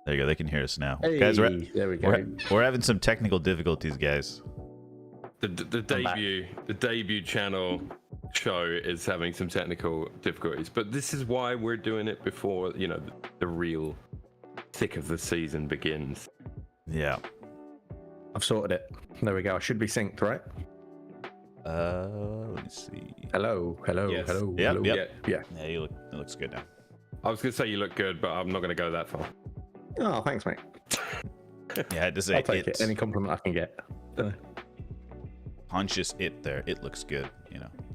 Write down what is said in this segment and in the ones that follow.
There you go. They can hear us now. Hey, Guys, there we go. we're having some technical difficulties, guys. The debut channel show is having some technical difficulties, but this is why we're doing it before the real thick of the season begins. Yeah. I've sorted it. There we go. I should be synced, right? Let me see. Hello. Yes. Hello. Yep, hello. yep. Yeah. Yeah, it looks good now. I was gonna say you look good, but I'm not gonna go that far. Oh, thanks, mate. Yeah, I had to say I'll take it. Any compliment I can get. Conscious it there. It looks good,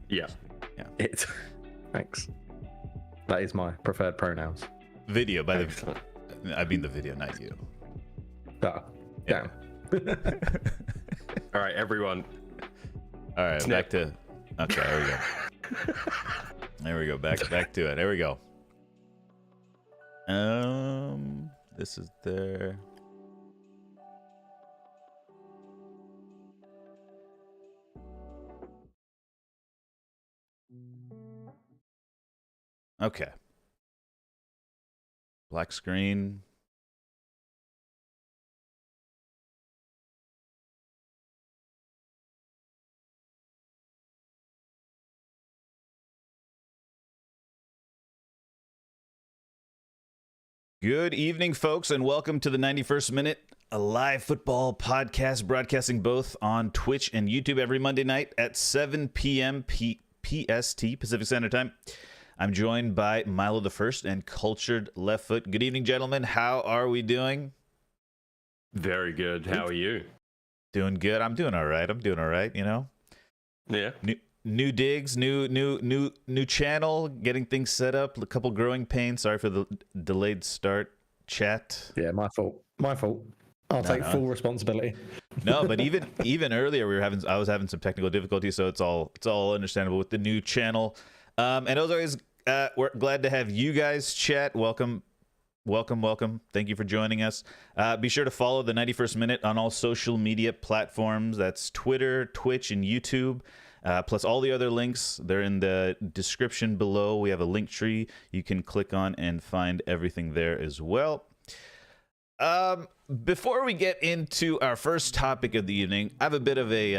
Yeah. It. Thanks. That is my preferred pronouns. Video by Excellent. I mean the video, not you. Oh, Yeah. damn. All right, everyone. All right, Snap. back to. Okay, there we go. There we go. Back to it. There we go. This is there. Okay. Black screen. Good evening, folks, and welcome to the 91st Minute, a live football podcast broadcasting both on Twitch and YouTube every Monday night at 7 p.m. PST, Pacific Standard Time. I'm joined by Milothe1st and CulturedLeftFoo. Good evening, gentlemen. How are we doing? Very good. How are you? Doing good. I'm doing all right. Yeah. New digs, new channel, getting things set up, a couple growing pains. Sorry for the delayed start, chat. Yeah, my fault. I'll take full responsibility. No, but even earlier I was having some technical difficulties, so it's all understandable with the new channel. And as always, we're glad to have you guys chat. Welcome. Thank you for joining us. Be sure to follow the 91st Minute on all social media platforms. That's Twitter, Twitch, and YouTube. Plus all the other links, they're in the description below. We have a link tree you can click on and find everything there as well. Before we get into our first topic of the evening, I have a bit of a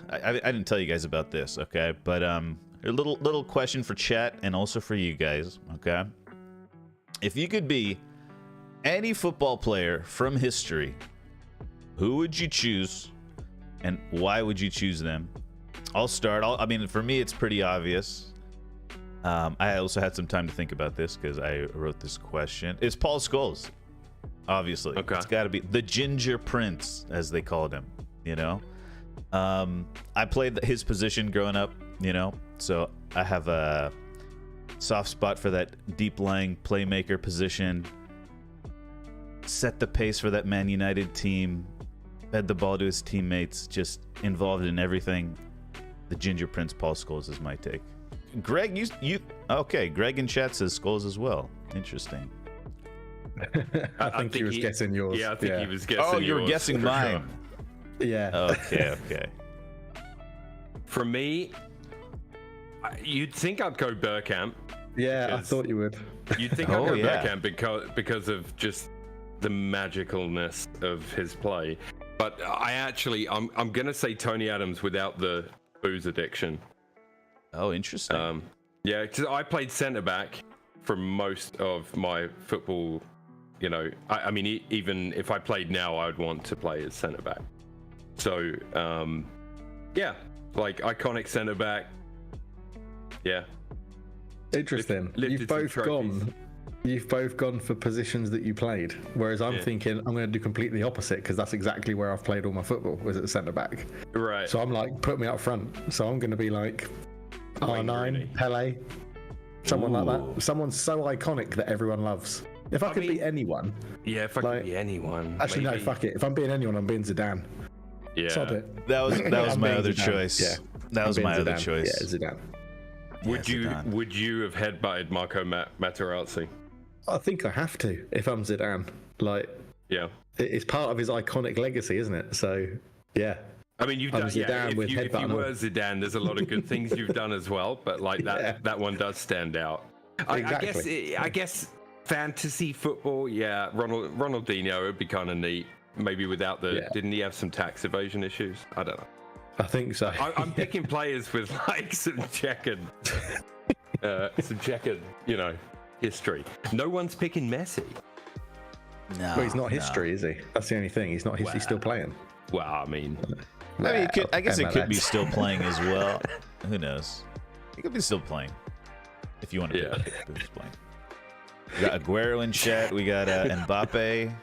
I didn't tell you guys about this, okay? But a little question for chat and also for you guys, okay? If you could be any football player from history, who would you choose and why would you choose them? I'll start. I mean, for me, it's pretty obvious. I also had some time to think about this because I wrote this question. It's Paul Scholes, obviously. Okay. It's got to be the Ginger Prince, as they called him, I played his position growing up, so I have a soft spot for that deep-lying playmaker position. Set the pace for that Man United team. Fed the ball to his teammates. Just involved in everything. The Ginger Prince, Paul Scholes, is my take. Greg, you okay? Greg in chat says Scholes as well. Interesting. I think he was guessing yours. Yeah, I think he was guessing yours. Oh, you were guessing mine. Sure. Yeah. Okay. For me, you'd think I'd go Bergkamp. Yeah, I thought you would. You'd think I'd go Bergkamp because of just the magicalness of his play. But I'm gonna say Tony Adams without the booze addiction. Oh, interesting. Yeah, because I played centre back for most of my football. I mean, even if I played now, I would want to play as centre back. So, yeah, like iconic centre back. Yeah. Interesting. You've both gone for positions that you played, whereas I'm thinking I'm going to do completely opposite because that's exactly where I've played all my football, was at centre back. Right. So I'm like, put me up front. So I'm going to be like R9, Pele, someone like that. Someone so iconic that everyone loves. If I could be anyone. Yeah, if I could be anyone. Actually, no, fuck it. If I'm being anyone, I'm being Zidane. Yeah. Sod it. That was my other choice. Yeah. That was my other choice. Yeah, Zidane. Would you have headbutted Marco Materazzi? I think I have to if I'm Zidane. Yeah, it's part of his iconic legacy, isn't it? So, yeah. I mean, you've done. Yeah, if you were Zidane, there's a lot of good things you've done as well. But that one does stand out. Exactly. I guess fantasy football, yeah, Ronaldinho would be kind of neat. Maybe without didn't he have some tax evasion issues? I don't know. I think so. I'm picking players with like some checkered, history. No one's picking Messi. No, Well, he's not history, is he? That's the only thing. He's not history. He's still playing. Well, I mean, I guess it could be still playing as well. Who knows? He could be still playing. If you want to pick who's playing. We got Aguero in chat. We got Mbappe.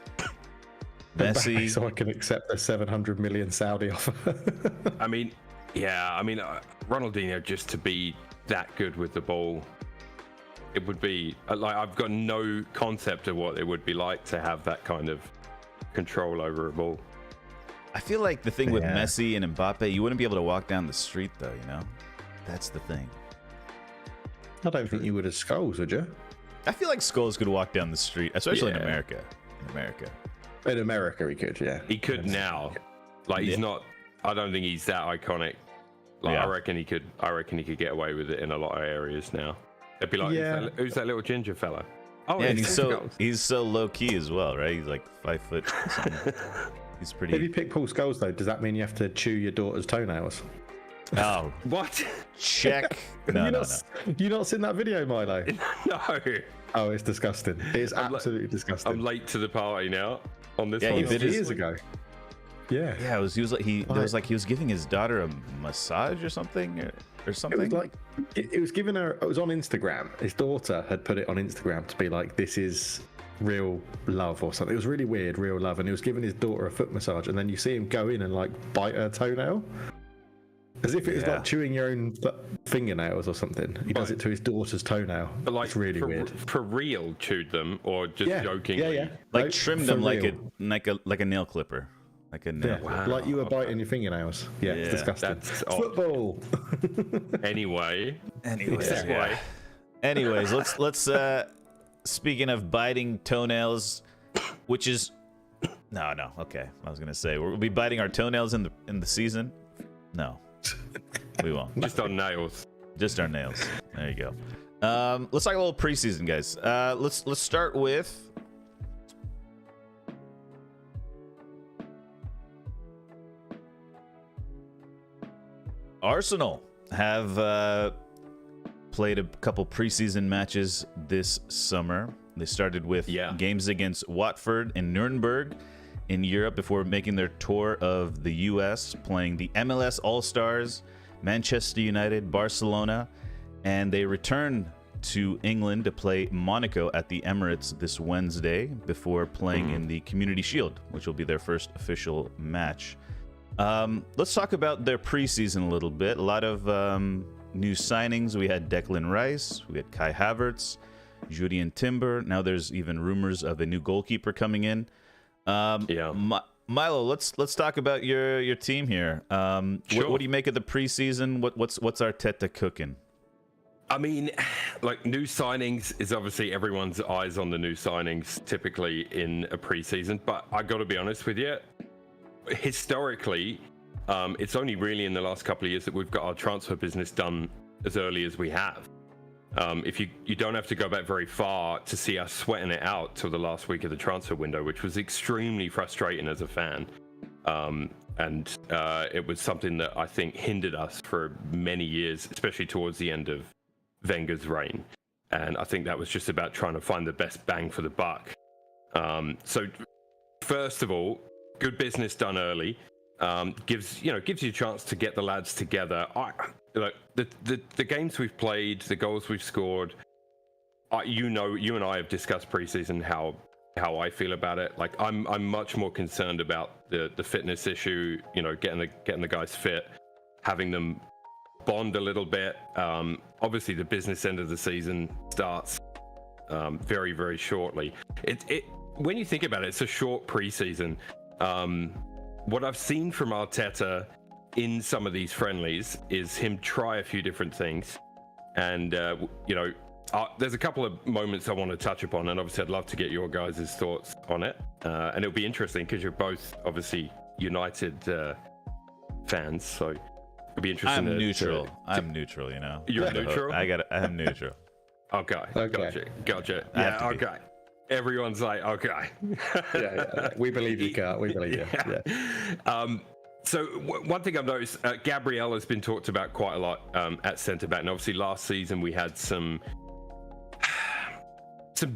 Messi. So I can accept the 700 million Saudi offer. I mean, Ronaldinho, just to be that good with the ball, it would be like, I've got no concept of what it would be like to have that kind of control over a ball. I feel like the thing with Messi and Mbappe, you wouldn't be able to walk down the street though, you know? That's the thing. I don't think you would have Skulls, would you? I feel like Skulls could walk down the street, especially in America. In America, he could, yeah. He could now. Like, he's not. I don't think he's that iconic. Like, I reckon he could get away with it in a lot of areas now. It'd be like, who's that little ginger fella? Oh, yeah, and he's so low key as well, right? He's like 5 foot something. He's pretty. If you pick Paul Scholes, though, does that mean you have to chew your daughter's toenails? Oh, what? Check. No. You not seen that video, Milo? No. Oh, it's disgusting. It's absolutely disgusting. I'm late to the party now on this one. He did years ago. Yeah. Yeah, he was giving his daughter a massage or something. Or something. It was like it was giving her. It was on Instagram. His daughter had put it on Instagram to be like, "This is real love" or something. It was really weird, real love. And he was giving his daughter a foot massage, and then you see him go in and like bite her toenail, as if it was like chewing your own fingernails or something. He does it to his daughter's toenail. But like, it's really weird. For real, chewed them or just jokingly? Yeah. Like trimmed them like a nail clipper. Like a nail. Wow. Like you were biting your fingernails. Yeah, it's disgusting. That's football. Anyways, let's speaking of biting toenails, which is okay. I was gonna say we'll be biting our toenails in the season. No, we won't. Just on nails. Just our nails. There you go. Let's talk a little preseason, guys. Let's start with. Arsenal have played a couple preseason matches this summer. They started with games against Watford and Nuremberg in Europe before making their tour of the US, playing the MLS All-Stars, Manchester United, Barcelona, and they return to England to play Monaco at the Emirates this Wednesday before playing in the Community Shield, which will be their first official match. Let's talk about their preseason a little bit. A lot of new signings. We had Declan Rice, we had Kai Havertz, Julian Timber. Now there's even rumors of a new goalkeeper coming in. Milo, let's talk about your team here. Sure. What do you make of the preseason? What's Arteta cooking? I mean, like, new signings is obviously everyone's eyes on the new signings typically in a preseason. But I got to be honest with you. Historically, it's only really in the last couple of years that we've got our transfer business done as early as we have. If you don't have to go back very far to see us sweating it out till the last week of the transfer window, which was extremely frustrating as a fan. And it was something that I think hindered us for many years, especially towards the end of Wenger's reign. And I think that was just about trying to find the best bang for the buck. So first of all, good business done early gives you a chance to get the lads together. The games we've played, the goals we've scored. You and I have discussed preseason how I feel about it. Like, I'm much more concerned about the fitness issue. Getting the guys fit, having them bond a little bit. Obviously, the business end of the season starts very, very shortly. When you think about it, it's a short preseason. What I've seen from Arteta in some of these friendlies is him try a few different things, and there's a couple of moments I want to touch upon, and obviously I'd love to get your guys' thoughts on it, and it'll be interesting because you're both obviously United fans, so it'll be interesting. I'm neutral. I'm neutral. You're neutral. I'm neutral. Okay. Gotcha. Yeah. Okay. everyone's like, okay. Yeah. We believe you, Kurt. We believe you. Yeah. So one thing I've noticed, Gabriel has been talked about quite a lot at centre back, and obviously last season we had some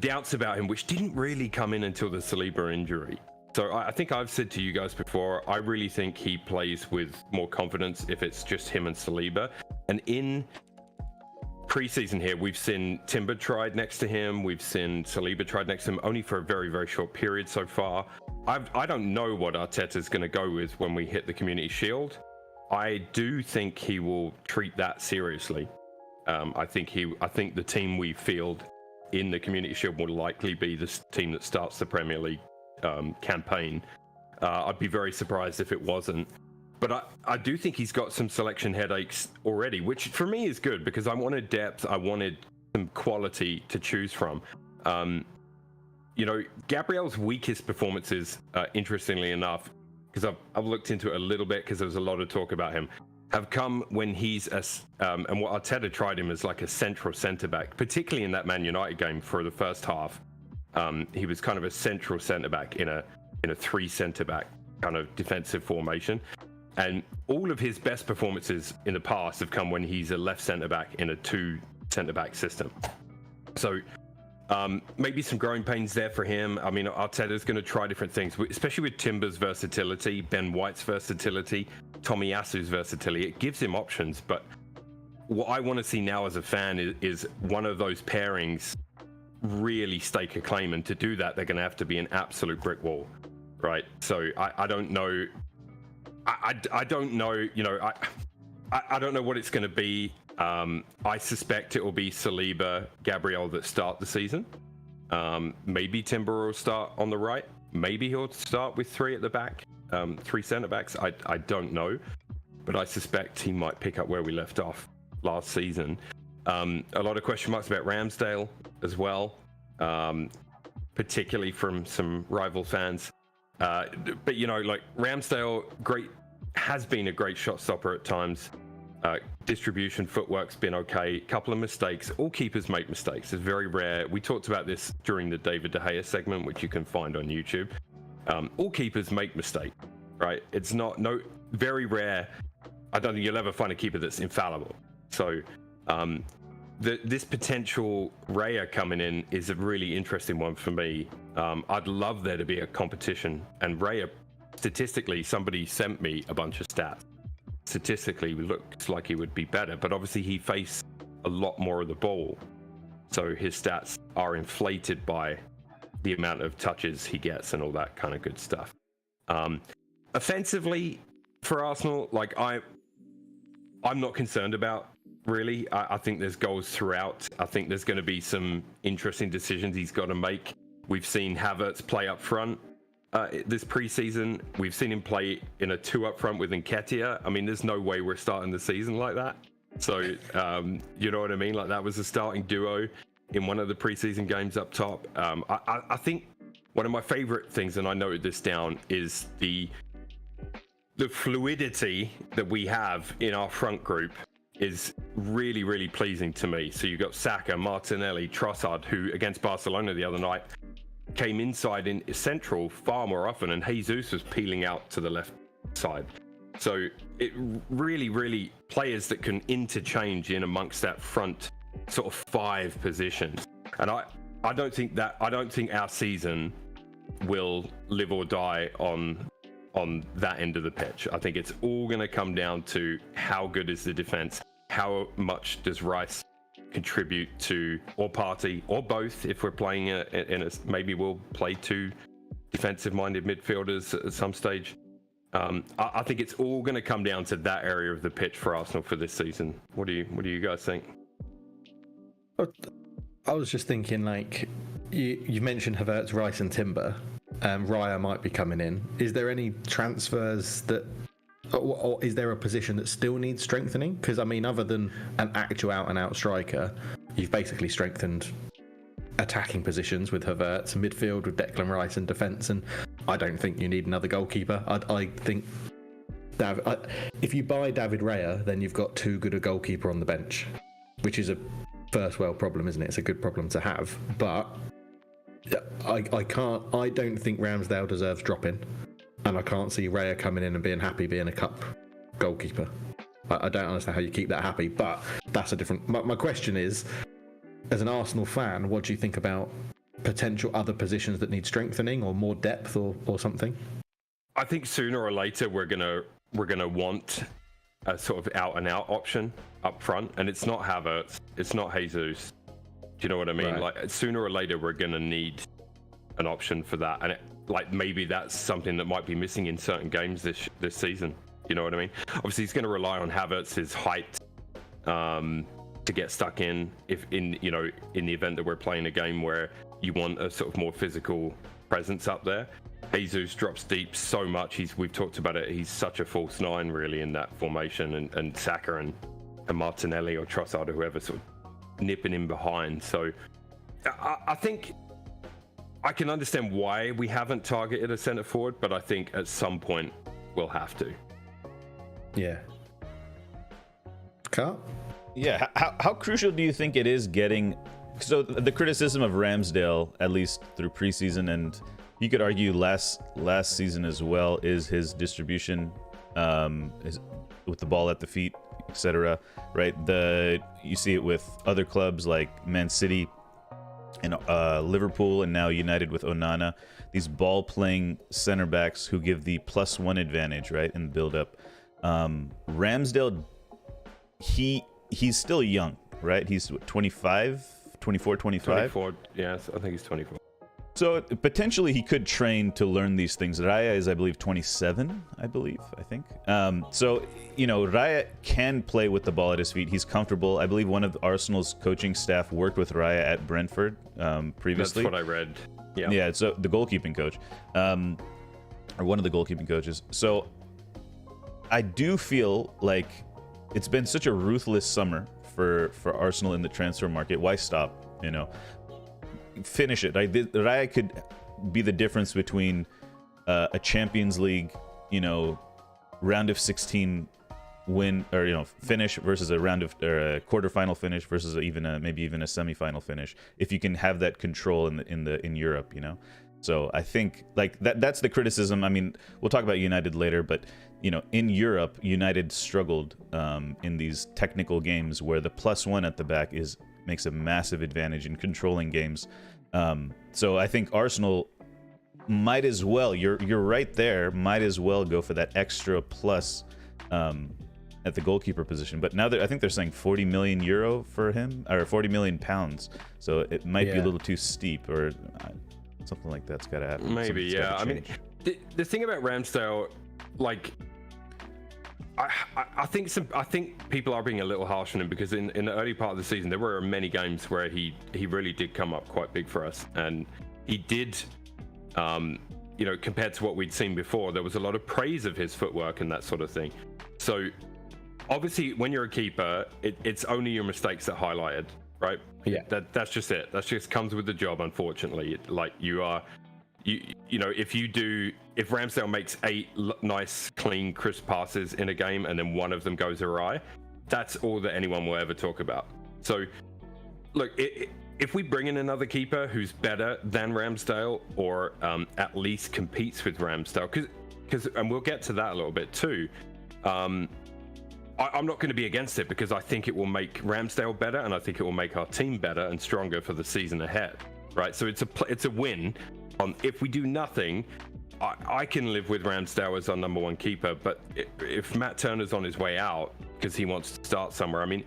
doubts about him, which didn't really come in until the Saliba injury. So I think I've said to you guys before, I really think he plays with more confidence if it's just him and Saliba. And in preseason here, we've seen Timber tried next to him, we've seen Saliba tried next to him, only for a very, very short period so far. I don't know what Arteta's going to go with when we hit the Community Shield. I do think he will treat that seriously. I think the team we field in the Community Shield will likely be the team that starts the Premier League campaign. I'd be very surprised if it wasn't. But I do think he's got some selection headaches already, which for me is good because I wanted depth, I wanted some quality to choose from. You know, Gabriel's weakest performances, interestingly enough, because I've looked into it a little bit because there was a lot of talk about him, have come when he's and what Arteta tried him as like a central centre-back, particularly in that Man United game for the first half. He was kind of a central centre-back in a 3 centre-back kind of defensive formation. And all of his best performances in the past have come when he's a left centre-back in a 2 centre-back system. So maybe some growing pains there for him. I mean, Arteta's going to try different things, especially with Timber's versatility, Ben White's versatility, Tomiyasu's versatility. It gives him options, but what I want to see now as a fan is one of those pairings really stake a claim, and to do that, they're going to have to be an absolute brick wall, right? So I don't know. I don't know, you know, I don't know what it's going to be. I suspect it will be Saliba, Gabriel that start the season. Maybe Timber will start on the right. Maybe he'll start with 3 at the back, 3 centre backs. I don't know, but I suspect he might pick up where we left off last season. A lot of question marks about Ramsdale as well, particularly from some rival fans. But you know, like Ramsdale, has been a great shot stopper at times. Distribution, footwork's been okay. Couple of mistakes. All keepers make mistakes. It's very rare. We talked about this during the David De Gea segment, which you can find on YouTube. All keepers make mistakes, right? It's very rare. I don't think you'll ever find a keeper that's infallible. So this potential Raya coming in is a really interesting one for me. I'd love there to be a competition, and Raya, statistically, somebody sent me a bunch of stats. Statistically, looks like he would be better, but obviously he faced a lot more of the ball, so his stats are inflated by the amount of touches he gets and all that kind of good stuff. Offensively, for Arsenal, like I'm not concerned about, really. I think there's goals throughout. I think there's going to be some interesting decisions he's got to make. We've seen Havertz play up front this preseason. We've seen him play in a 2 up front with Nketiah. I mean, there's no way we're starting the season like that. So, you know what I mean? Like, that was a starting duo in one of the preseason games up top. I think one of my favorite things, and I noted this down, is the fluidity that we have in our front group is really, really pleasing to me. So you've got Saka, Martinelli, Trossard, who against Barcelona the other night came inside in central far more often, and Jesus was peeling out to the left side. So it really players that can interchange in amongst that front sort of 5 positions. And I don't think our season will live or die on that end of the pitch. I think it's all going to come down to how good is the defense, how much does Rice contribute to, or Partey, or both. If we're playing maybe we'll play 2 defensive-minded midfielders at some stage. I think it's all going to come down to that area of the pitch for Arsenal for this season. What do you guys think? I was just thinking, like, you mentioned Havertz, Rice, and Timber. Raya might be coming in. Is there any transfers that, or is there a position that still needs strengthening? Because I mean, other than an actual out-and-out striker, you've basically strengthened attacking positions with Havertz, midfield with Declan Rice, and defence. And I don't think you need another goalkeeper. I think if you buy David Raya, then you've got too good a goalkeeper on the bench, which is a first world problem, isn't it? It's a good problem to have, but I don't think Ramsdale deserves dropping, and I can't see Raya coming in and being happy being a cup goalkeeper. I don't understand how you keep that happy, but that's a different. My question is, as an Arsenal fan, what do you think about potential other positions that need strengthening or more depth or something? I think sooner or later we're gonna want a sort of out and out option up front, and it's not Havertz, it's not Jesus. Do you know what I mean? Right. Like sooner or later we're gonna need an option for that, and maybe that's something that might be missing in certain games this season. You know what I mean? Obviously, he's going to rely on Havertz's height to get stuck in in the event that we're playing a game where you want a sort of more physical presence up there. Jesus drops deep so much. We've talked about it. He's such a false nine, really, in that formation, and Saka and Martinelli or Trossard or whoever sort of nipping in behind. So I think I can understand why we haven't targeted a centre forward, but I think at some point we'll have to. Yeah. Carl? Yeah. How crucial do you think it is getting? So the criticism of Ramsdale, at least through preseason, and you could argue last season as well, is his distribution, with the ball at the feet, etc. Right? You see it with other clubs like Man City and Liverpool, and now United with Onana. These ball-playing center backs who give the +1 advantage, right, in the build-up. Ramsdale, he's still young, right? He's 25, 24, 25. 24, yes, I think he's 24. So potentially he could train to learn these things. Raya is, I believe, 27, I think. So, Raya can play with the ball at his feet. He's comfortable. I believe one of Arsenal's coaching staff worked with Raya at Brentford previously. That's what I read. Yeah. Yeah, so the goalkeeping coach, or one of the goalkeeping coaches. So I do feel like it's been such a ruthless summer for Arsenal in the transfer market. Why stop? Finish it. Raya could be the difference between a Champions League, round of 16 win, or finish versus a round of or a quarterfinal finish versus maybe even a semifinal finish. If you can have that control in Europe, So I think that's the criticism. I mean, we'll talk about United later, but in Europe, United struggled in these technical games where the +1 at the back makes a massive advantage in controlling games. So I think Arsenal might as well. You're right there. Might as well go for that extra plus at the goalkeeper position. But now I think they're saying 40 million euro for him, or 40 million pounds. So it might be a little too steep, or something like that's got to happen. Maybe, yeah. I mean, the thing about Ramsdale, I think people are being a little harsh on him, because in the early part of the season there were many games where he really did come up quite big for us, and he did, compared to what we'd seen before, there was a lot of praise of his footwork and that sort of thing. So obviously when you're a keeper, it's only your mistakes that highlighted, right? Yeah. That's just it. That just comes with the job, unfortunately. If Ramsdale makes 8 nice, clean, crisp passes in a game and then one of them goes awry, that's all that anyone will ever talk about. So, look, if we bring in another keeper who's better than Ramsdale, or at least competes with Ramsdale, and we'll get to that a little bit too, I'm not going to be against it, because I think it will make Ramsdale better, and I think it will make our team better and stronger for the season ahead, right? So it's a win. If we do nothing, I can live with Ramsdale as our number 1 keeper, but if Matt Turner's on his way out because he wants to start somewhere, I mean,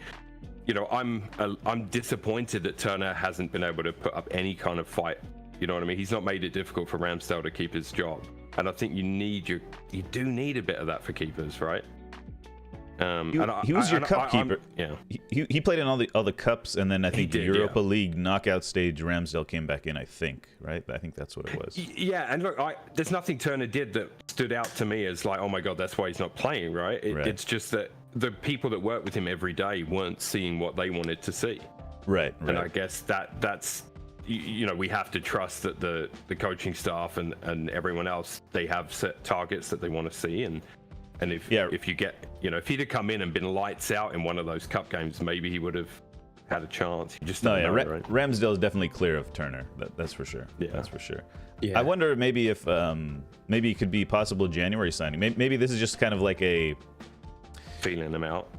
I'm disappointed that Turner hasn't been able to put up any kind of fight. You know what I mean? He's not made it difficult for Ramsdale to keep his job, and I think you do need a bit of that for keepers, right? He was your cup keeper. Yeah, he played in all the cups, and then I think the Europa yeah. League knockout stage, Ramsdale came back in. I think, right? I think that's what it was. Yeah, and look, there's nothing Turner did that stood out to me as like, oh my god, that's why he's not playing, right? It's just that the people that work with him every day weren't seeing what they wanted to see. Right. And I guess that's we have to trust that the coaching staff and everyone else, they have set targets that they want to see, and if you get, if he'd have come in and been lights out in one of those cup games, maybe he would have had a chance. You just No, don't yeah, know, right? Ramsdale is definitely clear of Turner. That's for sure. Yeah. That's for sure. Yeah. I wonder maybe if maybe it could be possible January signing. Maybe this is just kind of like a Feeling them out.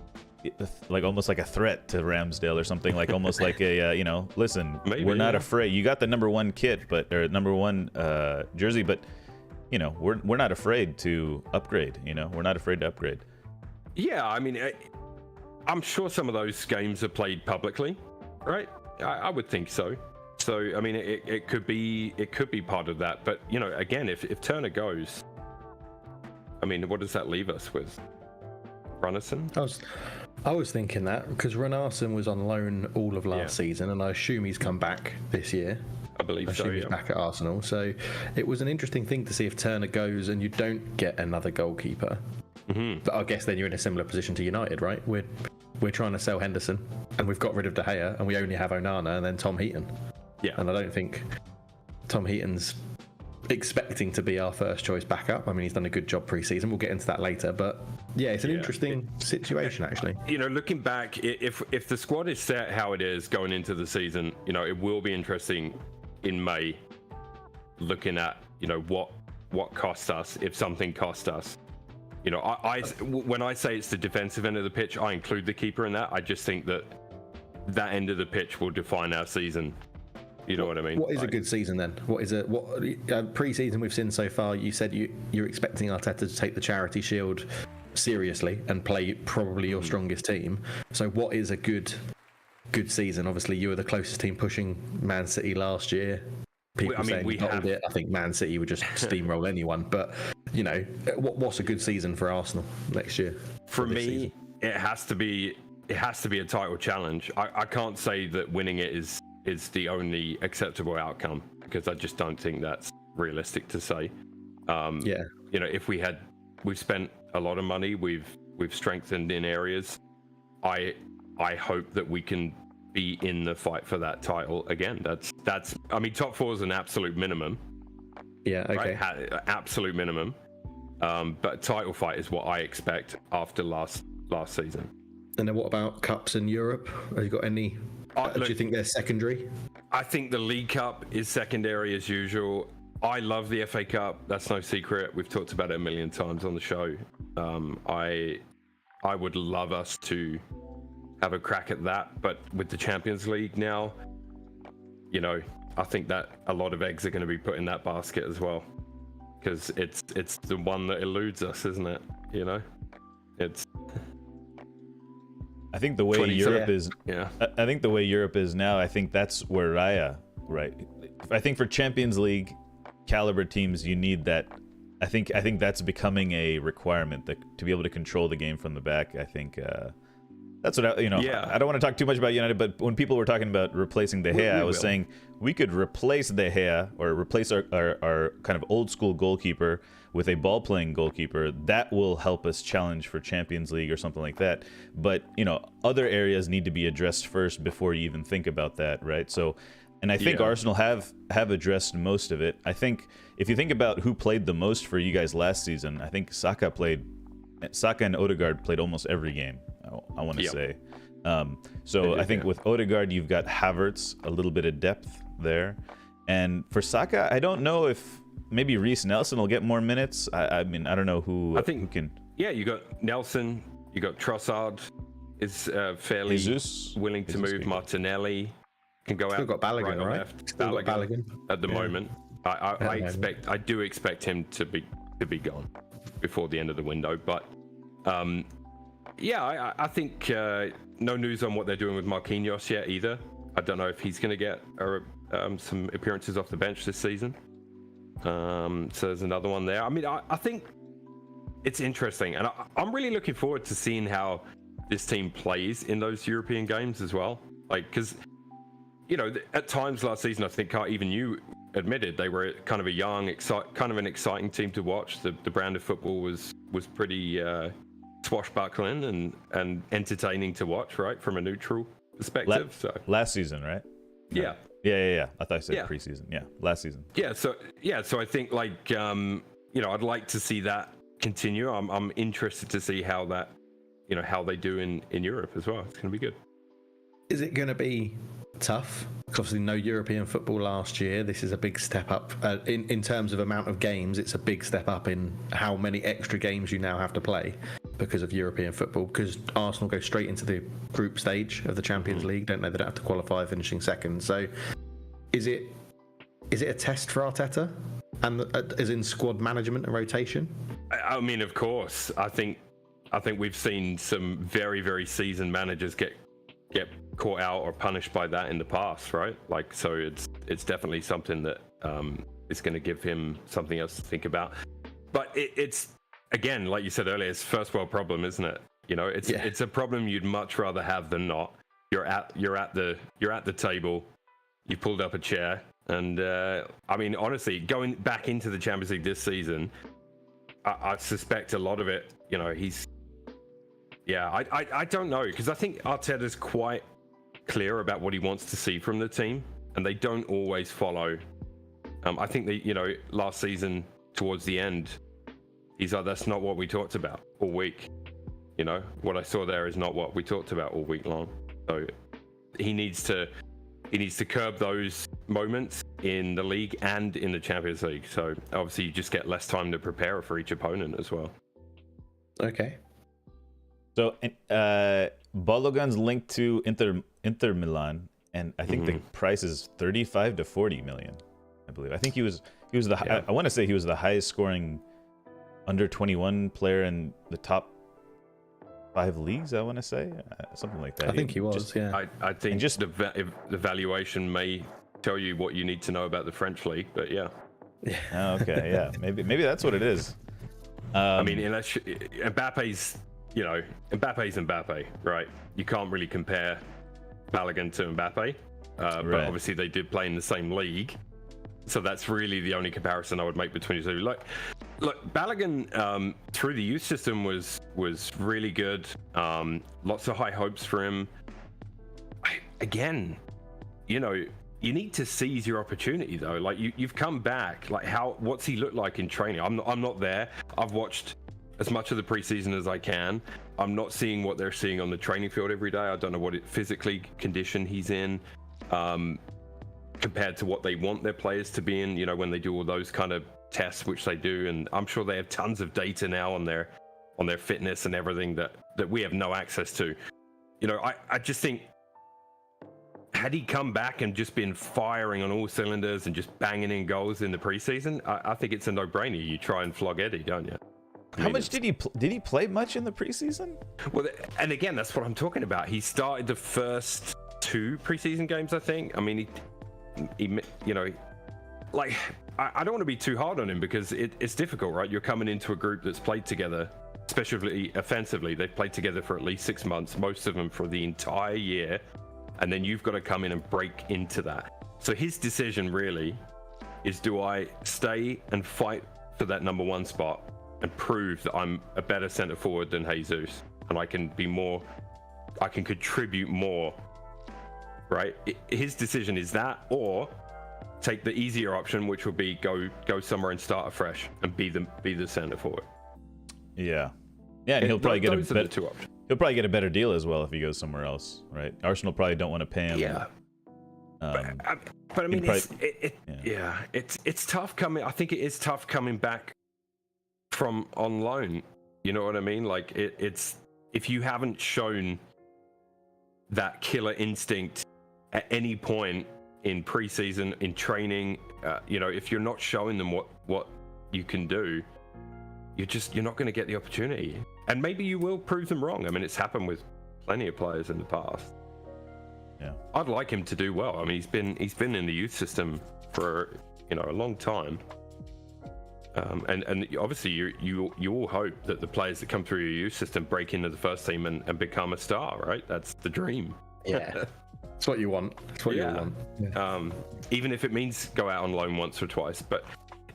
like almost like a threat to Ramsdale or something, like almost like a you know, listen, Maybe, we're not yeah. afraid. You got the #1 kit, but or #1 jersey, but you know, we're not afraid to upgrade. You know, we're not afraid to upgrade. Yeah, I mean, I'm sure some of those games are played publicly, right? I would think so. So I mean, it could be part of that. But you know, again, if Turner goes, I mean, what does that leave us with? Runnison? I was thinking that because Runnison was on loan all of last Yeah. season, and I assume he's come back this year. I believe I so. assume he's Yeah. back at Arsenal. So it was an interesting thing to see if Turner goes and you don't get another goalkeeper. Mm-hmm. But I guess then you're in a similar position to United, right? We're trying to sell Henderson, and we've got rid of De Gea, and we only have Onana and then Tom Heaton. Yeah. And I don't think Tom Heaton's expecting to be our first choice backup. I mean, he's done a good job pre-season. We'll get into that later, but yeah, it's an interesting situation actually. You know, looking back, if the squad is set how it is going into the season, you know, it will be interesting in May, looking at, you know, what costs us, if something cost us. You know, when I say it's the defensive end of the pitch, I include the keeper in that. I just think that end of the pitch will define our season. You know what I mean? What is a good season then? What pre-season we've seen so far? You said you're expecting Arteta to take the Charity Shield seriously and play probably your strongest team. So what is a good season? Obviously, you were the closest team pushing Man City last year. People saying we bottled it. I think Man City would just steamroll anyone. But you know, what's a good season for Arsenal next year? For me, season? it has to be a title challenge. I can't say that winning it is the only acceptable outcome, because I just don't think that's realistic to say. Yeah. You know, if we've spent a lot of money, we've strengthened in areas. I hope that we can be in the fight for that title again. That's I mean, top 4 is an absolute minimum. Yeah. Okay. Right? Absolute minimum. But title fight is what I expect after last season. And then what about cups in Europe? Have you got any? Do you think they're secondary? I think the League Cup is secondary as usual. I love the FA Cup. That's no secret. We've talked about it a million times on the show. I would love us to have a crack at that, but with the Champions League now, you know, I think that a lot of eggs are going to be put in that basket as well, because it's the one that eludes us, isn't it? You know, it's. I think the way Europe is, yeah. I think the way Europe is now, I think that's where Raya, right? I think for Champions League caliber teams, you need that. I think that's becoming a requirement, that to be able to control the game from the back. I think that's what I don't want to talk too much about United, but when people were talking about replacing De Gea, I was saying we could replace De Gea, or replace our kind of old school goalkeeper with a ball playing goalkeeper. That will help us challenge for Champions League or something like that. But you know, other areas need to be addressed first before you even think about that, right? So, and I think Arsenal have addressed most of it. I think if you think about who played the most for you guys last season, I think Saka and Odegaard played almost every game, I want to say. So I think with Odegaard, you've got Havertz, a little bit of depth there. And for Saka, I don't know if maybe Reece Nelson will get more minutes. I mean, I don't know who can. Yeah, you got Nelson, you got Trossard is fairly willing to move. Martinelli can go out. Still got Balogun, right? Or right? left. Still got Balogun at the moment. I do expect him to be gone before the end of the window. But I think no news on what they're doing with Marquinhos yet either. I don't know if he's going to get some appearances off the bench this season. So there's another one there. I mean, I think it's interesting, and I'm really looking forward to seeing how this team plays in those European games as well. Like, because you know, at times last season, I think even you admitted they were kind of a young, kind of an exciting team to watch. The brand of football was pretty swashbuckling and entertaining to watch, right, from a neutral perspective. Last season, right? Yeah. Yeah. I thought I said preseason. Yeah, last season. So I think, like, you know, I'd like to see that continue. I'm interested to see how that, you know, how they do in Europe as well. It's going to be good. Is it going to be tough? Because obviously no European football last year. This is a big step up in terms of amount of games. It's a big step up in how many extra games you now have to play because of European football. Because Arsenal go straight into the group stage of the Champions League, don't they? They don't have to qualify, finishing second. So, is it a test for Arteta, and as in squad management and rotation? I mean, of course. I think we've seen some very, very seasoned managers get caught out or punished by that in the past, right? Like, so it's definitely something that is going to give him something else to think about. But it's again, like you said earlier, it's first world problem, isn't it? You know, it's a problem you'd much rather have than not. You're at the table, you pulled up a chair, and I mean, honestly, going back into the Champions League this season, I suspect a lot of it, you know, I don't know, because I think Arteta's quite clear about what he wants to see from the team, and they don't always follow. I think that, you know, last season towards the end, he's like, that's not what we talked about all week. You know, what I saw there is not what we talked about all week long. So he needs to curb those moments in the league and in the Champions League. So obviously you just get less time to prepare for each opponent as well. Okay. So, Balogun's linked to Inter Milan, and I think the price is 35 to 40 million, I believe. I think he was I want to say he was the highest scoring under 21 player in the top 5 leagues. I want to say something like that. I think he was. I think just the valuation may tell you what you need to know about the French league, but yeah. Oh, okay, yeah, maybe that's what it is. I mean, unless Mbappe's Mbappe, right? You can't really compare Balogun to Mbappe, but obviously they did play in the same league, so that's really the only comparison I would make between the two. Look, Balogun through the youth system was really good. Lots of high hopes for him. Again, you know, you need to seize your opportunity though. Like you've come back. Like what's he look like in training? I'm not there. I've watched as much of the preseason as I can. I'm not seeing what they're seeing on the training field every day. I don't know what physically condition he's in compared to what they want their players to be in, you know, when they do all those kind of tests, which they do. And I'm sure they have tons of data now on their fitness and everything that we have no access to. You know, I just think, had he come back and just been firing on all cylinders and just banging in goals in the preseason, I think it's a no-brainer. You try and flog Eddie, don't you? How much did he play much in the preseason? Well, and again, that's what I'm talking about. He started the first 2 preseason games, I think. I mean, he you know, like, I don't want to be too hard on him because it's difficult, right? You're coming into a group that's played together, especially offensively. They've played together for at least 6 months, most of them for the entire year, and then you've got to come in and break into that. So his decision really is, do I stay and fight for that number 1 spot and prove that I'm a better center forward than Jesus and I can contribute more, right? His decision is that, or take the easier option, which will be go somewhere and start afresh and be the center forward. Yeah, and he'll probably get the 2 options. He'll probably get a better deal as well if he goes somewhere else, right? Arsenal probably don't want to pay him. Yeah. But I mean, it's tough coming. I think it is tough coming back from on loan. You know what I mean? Like it's if you haven't shown that killer instinct at any point in preseason, in training, you know, if you're not showing them what you can do, you're not going to get the opportunity. And maybe you will prove them wrong. I mean, it's happened with plenty of players in the past. Yeah, I'd like him to do well. I mean, he's been in the youth system for, you know, a long time. And obviously you all hope that the players that come through your youth system break into the first team and become a star, right? That's the dream. Yeah. That's what you want. That's what you want. Yeah. Even if it means go out on loan once or twice. But,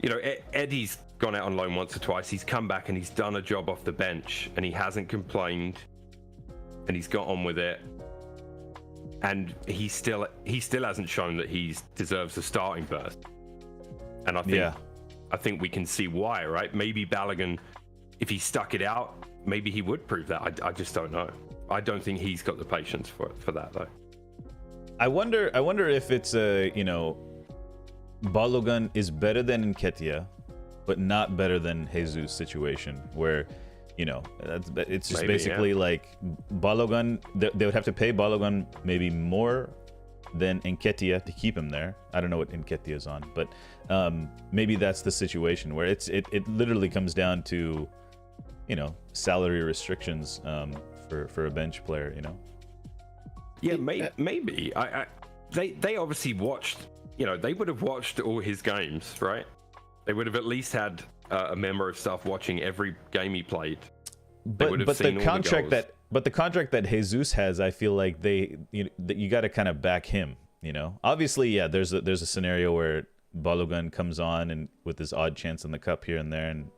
you know, Eddie's gone out on loan once or twice. He's come back and he's done a job off the bench and he hasn't complained and he's got on with it. And he still hasn't shown that he deserves a starting berth. And I think we can see why, right? Maybe Balogun, if he stuck it out, maybe he would prove that. I just don't know. I don't think he's got the patience for that, though. I wonder if it's a, Balogun is better than Nketiah, but not better than Jesus situation, where, it's just Maybe, basically like Balogun, they would have to pay Balogun maybe more than Nketiah to keep him there. I don't know what Nketiah is on, but maybe that's the situation where it literally comes down to, salary restrictions for a bench player, Yeah, maybe. They obviously watched. They would have watched all his games, right? They would have at least had a member of staff watching every game he played. But the contract that Jesus has, I feel like you got to kind of back him. Obviously, yeah. There's a scenario where Balogun comes on and with his odd chance in the cup here and there and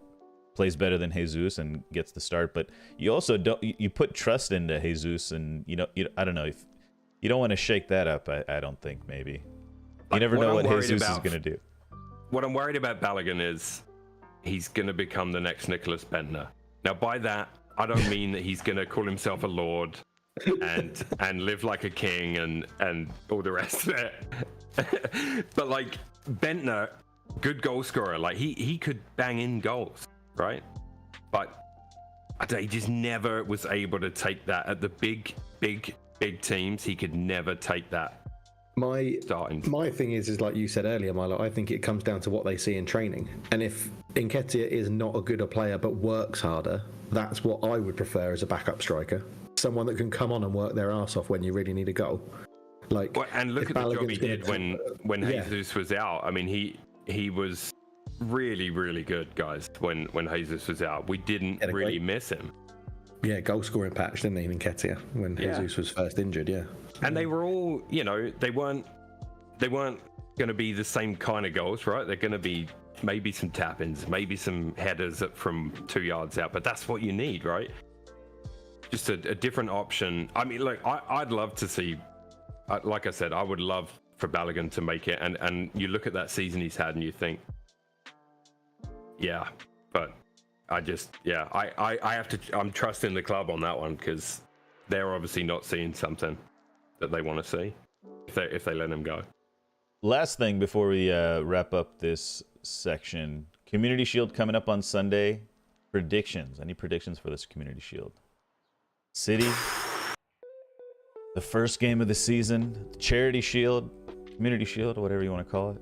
plays better than Jesus and gets the start. But you also you put trust into Jesus, and I don't know, if you don't want to shake that up. I don't think maybe. You never know what Jesus is going to do. What I'm worried about Balogun is he's going to become the next Nicholas Bentner. Now, by that, I don't mean that he's going to call himself a lord and live like a king and all the rest of it. But like Bentner, good goal scorer. Like he could bang in goals, right? But he just never was able to take that at the big teams. He could never take that. My thing is like you said earlier, Milo, I think it comes down to what they see in training. And if Nketiah is not a gooder player but works harder, that's what I would prefer as a backup striker. Someone that can come on and work their ass off when you really need a goal. And look at the job he did when Jesus was out. I mean, he was really, really good, guys, when Jesus was out. We didn't really miss him. Yeah, goal scoring patch, didn't he, in Nketiah when Jesus was first injured, yeah. And they were all, they weren't going to be the same kind of goals, right? They're going to be maybe some tap-ins, maybe some headers from 2 yards out, but that's what you need, right? Just a different option. I mean, look, I'd love to see, like I said, I would love for Balogun to make it, and you look at that season he's had and you think, yeah, but I have to, I'm trusting the club on that one, because they're obviously not seeing something that they want to see if they let him go. Last thing before we wrap up this section, Community Shield coming up on Sunday. Predictions. Any predictions for this Community Shield? City, the first game of the season, Charity Shield, Community Shield, whatever you want to call it.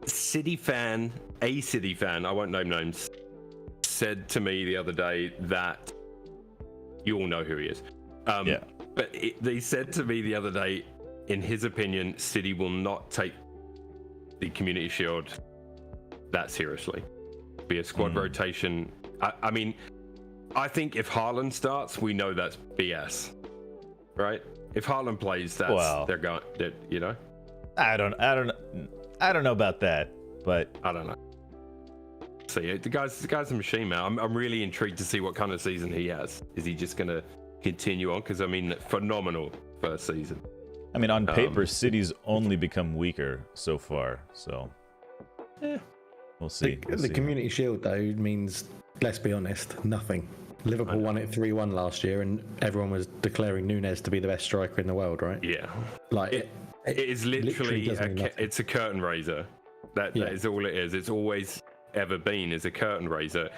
A City fan, I won't name names, said to me the other day that you all know who he is. Yeah. But they said to me the other day, in his opinion, City will not take the Community Shield that seriously. Be a squad rotation. I mean, I think if Haaland starts, we know that's BS, right? If Haaland plays, they're going. I don't know about that, but I don't know. See, the guy's a machine, man. I'm really intrigued to see what kind of season he has. Is he just gonna continue on? Because I mean, phenomenal first season. I mean, on paper, City's only become weaker so far. So, we'll see. The Community Shield, though, means, let's be honest, nothing. Liverpool won it 3-1 last year, and everyone was declaring Núñez to be the best striker in the world, right? Yeah. Like it is literally it's a curtain raiser. That is all it is. It's always ever been is a curtain raiser.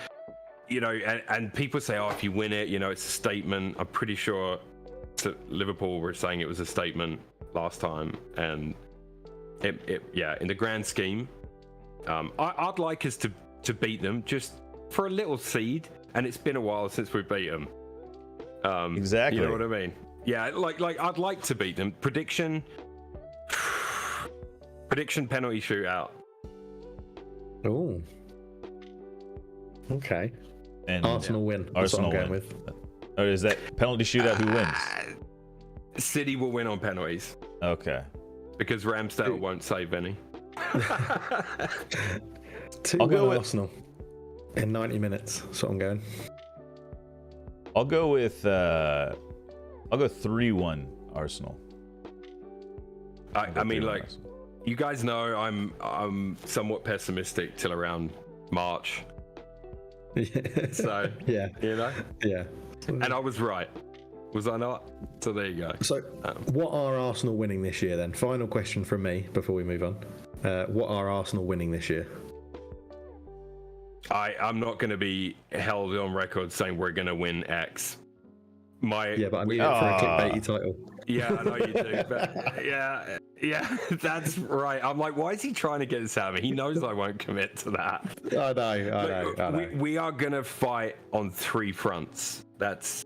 And people say, oh, if you win it, it's a statement. I'm pretty sure Liverpool were saying it was a statement last time, and in the grand scheme, I'd like us to beat them just for a little seed, and it's been a while since we beat them. Exactly. You know what I mean? Yeah, like I'd like to beat them. Prediction penalty shootout. Oh. Okay. And Arsenal win. That's Arsenal what I'm going win. with. Or is that penalty shootout? Who wins? City will win on penalties. Okay. Because Ramsdale won't save any. 2-1 Arsenal in 90 minutes. That's what I'm going. I'll go with 3-1 Arsenal. I mean, like, Arsenal. You guys know I'm somewhat pessimistic till around March. So yeah. Yeah. Yeah. And I was right. Was I not? So there you go. So, what are Arsenal winning this year then? Final question from me before we move on. What are Arsenal winning this year? I'm not going to be held on record saying we're going to win X. Yeah, but I need it for a clickbaity title. Yeah, I know you do, but yeah, that's right. I'm like, why is he trying to get this out of me? He knows I won't commit to that. I know. We are going to fight on 3 fronts. That's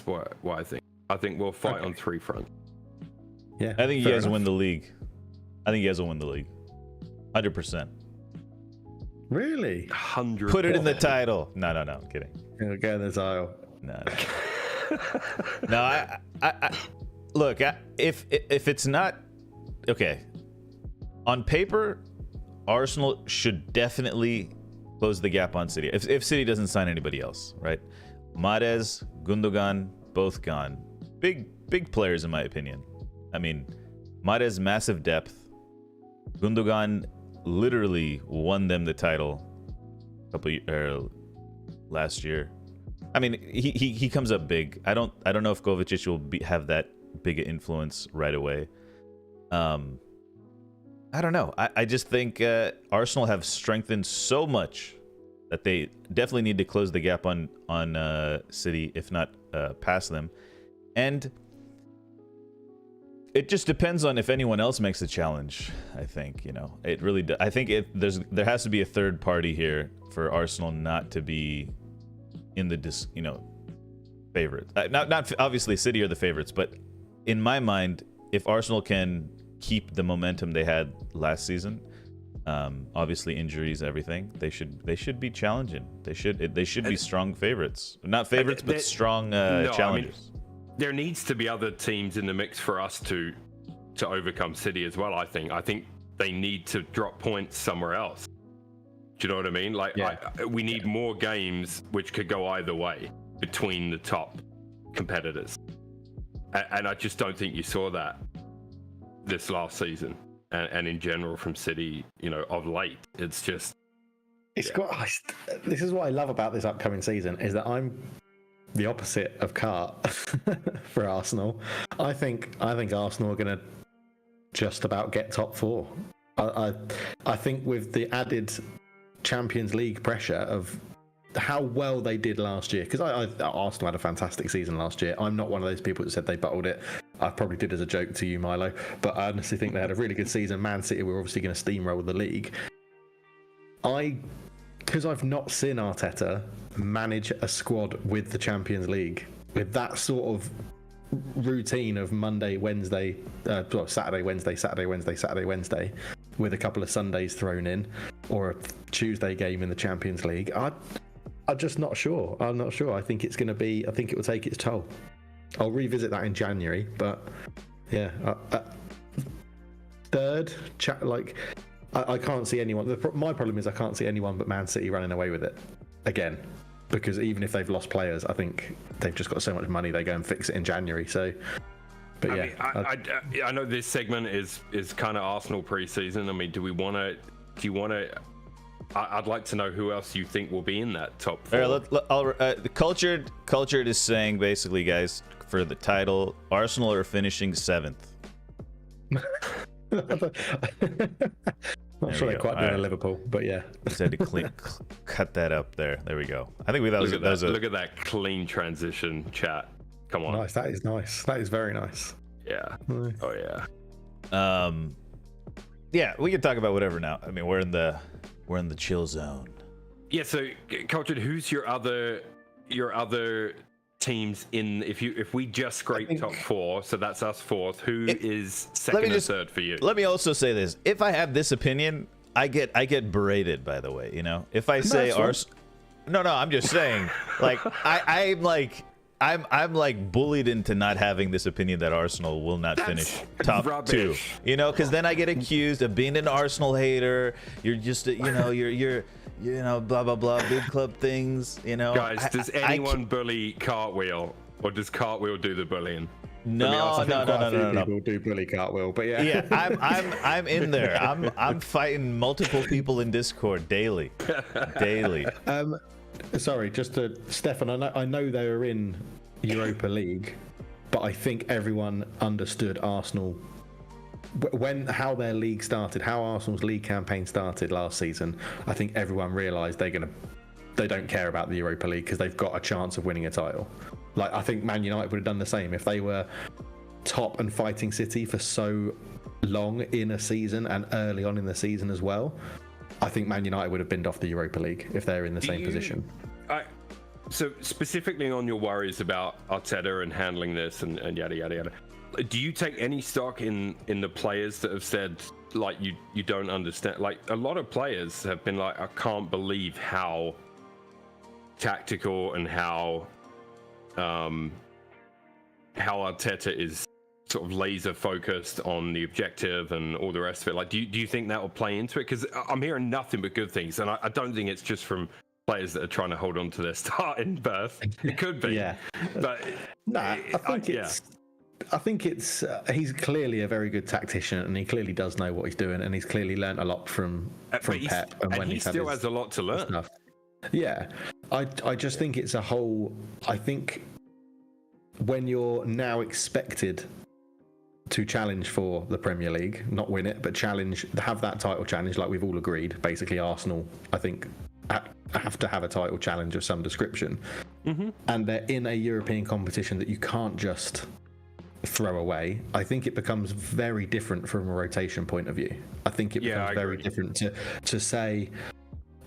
what I think. I think we'll fight on 3 fronts. Yeah, I think you guys will win the league. I think you guys will win the league. 100%. Really? 100%. Put it in the title. No, I'm kidding. It'll go in the title. No. No, I look, if it's not okay, on paper, Arsenal should definitely close the gap on City. If City doesn't sign anybody else, right? Mahrez, Gundogan, both gone. Big players in my opinion. I mean, Mahrez, massive depth. Gundogan literally won them the title last year. I mean, he comes up big. I don't know if Kovacic will have that big an influence right away. I don't know. I just think Arsenal have strengthened so much that they definitely need to close the gap on City, if not pass them. And it just depends on if anyone else makes the challenge. I think it really. I think there has to be a third party here for Arsenal not to be in the favorites. Not obviously City are the favorites, but in my mind, if Arsenal can keep the momentum they had last season, obviously injuries, everything, they should be challenging. They should be strong favorites. Not favorites, but strong challengers. I mean, there needs to be other teams in the mix for us to overcome City as well. I think they need to drop points somewhere else. Do you know what I mean? Like, yeah. We need more games which could go either way between the top competitors. And I just don't think you saw that this last season. And in general from City, of late. It's just... This is what I love about this upcoming season, is that I'm the opposite of Cart for Arsenal. I think Arsenal are going to just about get top 4. I think with the added Champions League pressure of how well they did last year, because Arsenal had a fantastic season last year. I'm not one of those people that said they bottled it. I probably did as a joke to you, Milo, but I honestly think they had a really good season. Man City were obviously going to steamroll the league. Because I've not seen Arteta manage a squad with the Champions League, with that sort of routine of Monday, Wednesday, Saturday, Wednesday, Saturday, Wednesday, Saturday, Wednesday, with a couple of Sundays thrown in, or a Tuesday game in the Champions League. I'm just not sure. I'm not sure. I think it will take its toll. I'll revisit that in January, but yeah, third, I can't see anyone. My problem is I can't see anyone but Man City running away with it again, because even if they've lost players, I think they've just got so much money they go and fix it in January. So, but I know this segment is kind of Arsenal preseason. I mean, do you want to? I'd like to know who else you think will be in that top 4. All right, the cultured is saying basically, guys, for the title, Arsenal are finishing 7th. Not sure they're quite doing Liverpool, but yeah. Just had to cut that up there. There we go. I think look at that clean transition, chat. Come on. Nice. That is nice. That is very nice. Yeah. Nice. Oh yeah. Yeah, we can talk about whatever now. I mean, we're in the chill zone. Yeah. So, Cultured, who's your other teams in? If we just scrape top 4, so that's us 4th. Who is second or third for you? Let me also say this: if I have this opinion, I get berated. By the way, if I say Arsenal, no, I'm just saying. Like I'm like bullied into not having this opinion that Arsenal will not finish top rubbish. 2. Because then I get accused of being an Arsenal hater. You're just you're blah blah blah, big club things. Guys, does anyone bully Cartwheel, or does Cartwheel do the bullying? No. People do bully Cartwheel, but yeah. Yeah, I'm in there. I'm fighting multiple people in Discord daily. Sorry, just to Stefan. I know they were in Europa League, but I think everyone understood Arsenal how their league started, how Arsenal's league campaign started last season. I think everyone realised they don't care about the Europa League because they've got a chance of winning a title. Like, I think Man United would have done the same if they were top and fighting City for so long in a season and early on in the season as well. I think Man United would have binned off the Europa League if they're in the same position. So specifically on your worries about Arteta and handling this and yada yada yada, do you take any stock in the players that have said, like, you don't understand? Like, a lot of players have been like, I can't believe how tactical and how Arteta is sort of laser focused on the objective and all the rest of it. Like, do you think that will play into it? Because I'm hearing nothing but good things, and I don't think it's just from players that are trying to hold on to their starting berth. It could be, Yeah, but I think it's he's clearly a very good tactician, and he clearly does know what he's doing, and he's clearly learnt a lot from Pep. And when he still has a lot to learn. Stuff. Yeah, I just think it's a whole. I think when you're now expected to challenge for the Premier League, not win it, but have that title challenge, like we've all agreed. Basically, Arsenal, I think, have to have a title challenge of some description, and they're in a European competition that you can't just throw away. I think it becomes very different from a rotation point of view. I think it becomes very different to say,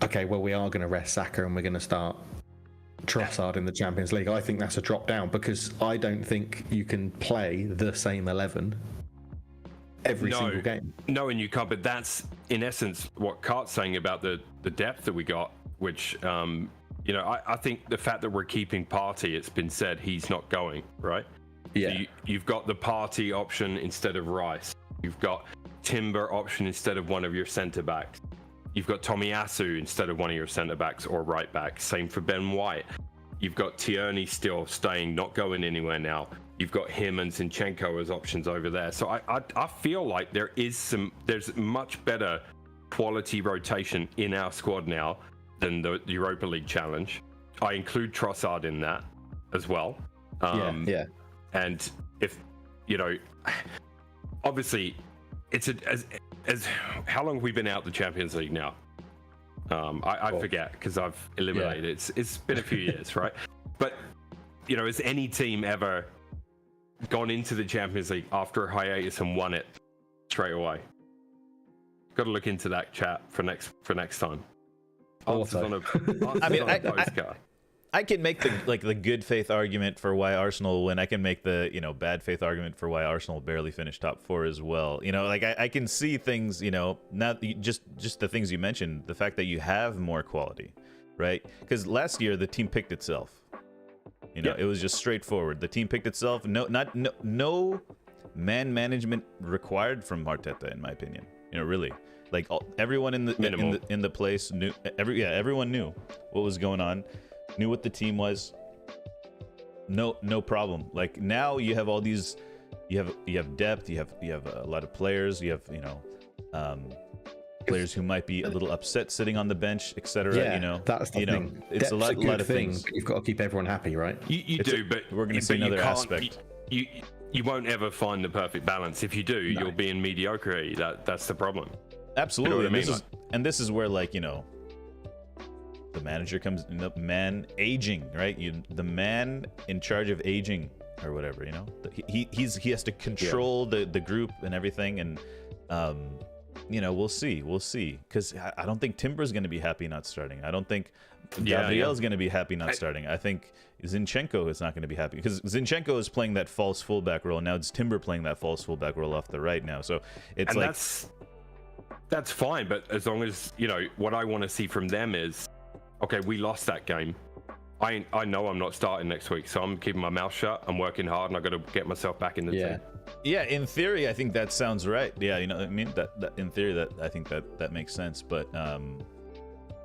okay, well, we are going to rest Saka and we're going to start Trossard in the Champions League. I think that's a drop down, because I don't think you can play the same 11 every single game. No, and you can't. But that's in essence what Cart's saying about the depth that we got, which I think the fact that we're keeping Partey, it's been said he's not going, right? Yeah. So you've got the Partey option instead of Rice. You've got Timber option instead of one of your centre backs. You've got Tomiyasu instead of one of your centre backs or right backs. Same for Ben White. You've got Tierney still staying, not going anywhere now. You've got him and Zinchenko as options over there. So I feel like there's much better quality rotation in our squad now than the Europa League challenge. I include Trossard in that as well. Yeah. And if obviously it's as how long have we been out the Champions League now? I forget, because I've eliminated it. It's been a few years, right? But has any team ever gone into the Champions League after a hiatus and won it straight away? Got to look into that, chat, for next time. Answers on a postcard. I can make the good faith argument for why Arsenal win. I can make the bad faith argument for why Arsenal barely finished top 4 as well. I can see things. Not just the things you mentioned. The fact that you have more quality, right? Because last year the team picked itself. It was just straightforward. The team picked itself. No man management required from Arteta, in my opinion. Really. Everyone in the place knew. Everyone knew what was going on. Knew what the team was. No problem. Now you have all these, you have depth, you have a lot of players, you have players who might be a little upset sitting on the bench, etc. That's the thing. It's Depth's a lot of thing, things. but you've got to keep everyone happy, right? You do, but we're going to see another aspect. You won't ever find the perfect balance. If you do, you'll be in mediocrity. That's the problem. Absolutely. You know what I mean? This is where the manager comes in, the man aging, right? The man in charge of aging or whatever, he has to control the group and everything, and we'll see, because I don't think Timber's going to be happy not starting. I don't think Gabriel's going to be happy not starting. I think Zinchenko is not going to be happy, because Zinchenko is playing that false fullback role. Now it's Timber playing that false fullback role off the right now. So it's that's fine, but as long as what I want to see from them is, okay, we lost that game. I know I'm not starting next week, so I'm keeping my mouth shut. I'm working hard, and I got to get myself back in the team. Yeah, in theory, I think that sounds right. Yeah, I mean that in theory, I think that makes sense. But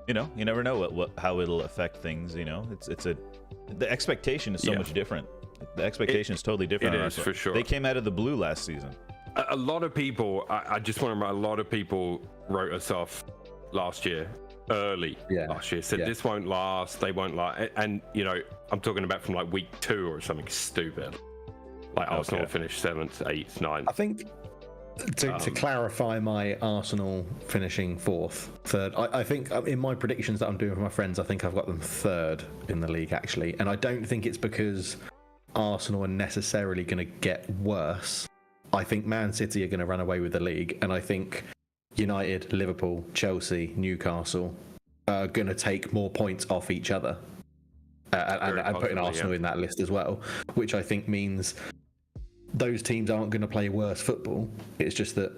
you never know how it'll affect things. The expectation is so much different. The expectation is totally different. It is, for sure. They came out of the blue last season. A lot of people, I just want to remember, a lot of people wrote us off last year. early last year. Said this won't last. They won't last. And I'm talking about from like week 2 or something stupid. Like Arsenal finished 7th, 8th, 9th. I think to clarify my Arsenal finishing 4th, 3rd, I think in my predictions that I'm doing for my friends, I think I've got them 3rd in the league actually, and I don't think it's because Arsenal are necessarily going to get worse. I think Man City are going to run away with the league, and I think United, Liverpool, Chelsea, Newcastle are going to take more points off each other, and putting Arsenal in that list as well, which I think means those teams aren't going to play worse football. It's just that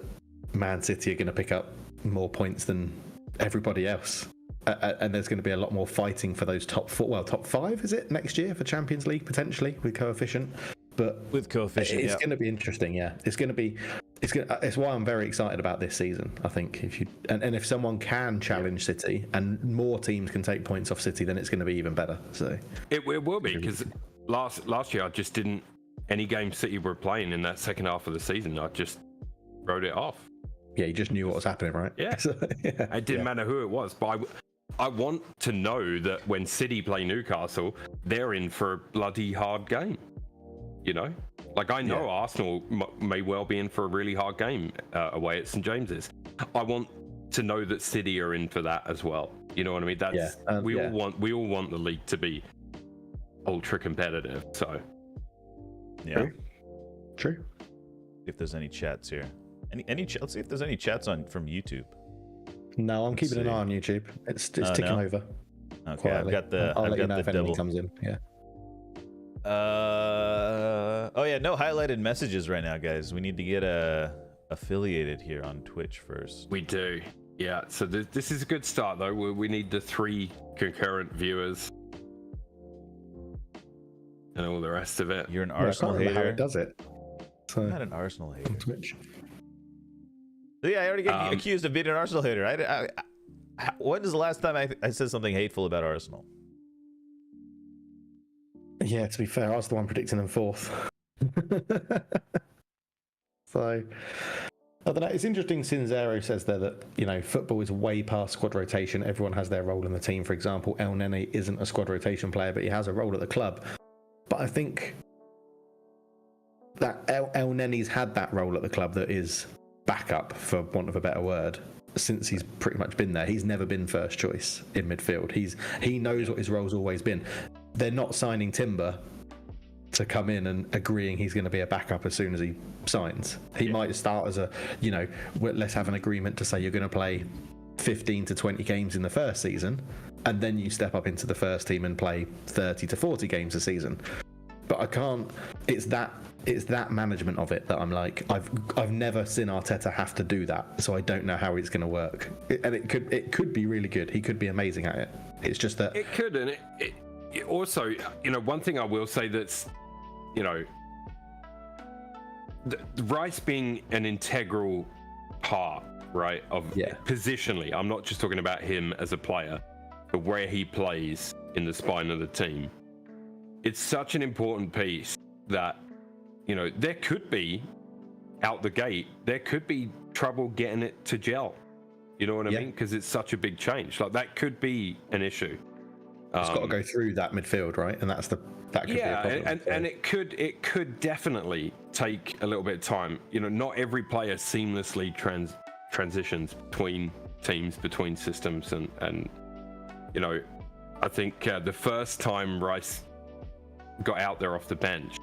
Man City are going to pick up more points than everybody else, and there's going to be a lot more fighting for those top 5 is it next year for Champions League potentially with coefficient. But with coefficient, it's going to be interesting. It's why I'm very excited about this season. I think if someone can challenge City and more teams can take points off City, then it's going to be even better. So it will be, because last year I just didn't, any game City were playing in that second half of the season, I just wrote it off. Yeah, you just knew what was happening, right? Yeah, it didn't matter who it was, but I want to know that when City play Newcastle, they're in for a bloody hard game. Like I know Arsenal may well be in for a really hard game away at St James's. I want to know that City are in for that as well. You know what I mean? That's we all want the league to be ultra competitive. So true. If there's any chats here, let's see if there's any chats from YouTube. No, I'm keeping an eye on YouTube. It's ticking over. Okay, quietly. I'll let you know if anything comes in. Yeah. No highlighted messages right now, guys. We need to get affiliated here on Twitch first. We do. Yeah, so this is a good start though. We need the 3 concurrent viewers and all the rest of it. You're an Arsenal hater. How it does it. So, I'm not an Arsenal hater. Twitch. Yeah, I already get accused of being an Arsenal hater. When is the last time I said something hateful about Arsenal? Yeah, to be fair, I was the one predicting them 4th. So, I don't know. It's interesting. Cinzero says there that football is way past squad rotation. Everyone has their role in the team. For example, El Nene isn't a squad rotation player, but he has a role at the club. But I think that El Nene's had that role at the club that is backup, for want of a better word, since he's pretty much been there. He's never been first choice in midfield. He knows what his role's always been. They're not signing Timber to come in and agreeing he's going to be a backup as soon as he signs. He might start as let's have an agreement to say you're going to play 15 to 20 games in the first season, and then you step up into the first team and play 30 to 40 games a season. But I can't. It's that management of it that I'm like, I've never seen Arteta have to do that, so I don't know how it's going to work. It could be really good. He could be amazing at it. It's just that it could, and it also, one thing I will say that's, Rice being an integral part, right, of positionally. I'm not just talking about him as a player, but where he plays in the spine of the team. It's such an important piece that, there could be, out the gate, there could be trouble getting it to gel. You know what I mean? Because it's such a big change. Like, that could be an issue. It's got to go through that midfield, right? And that could be a problem. And it could definitely take a little bit of time. Not every player seamlessly transitions between teams, between systems, and I think the first time Rice got out there off the bench,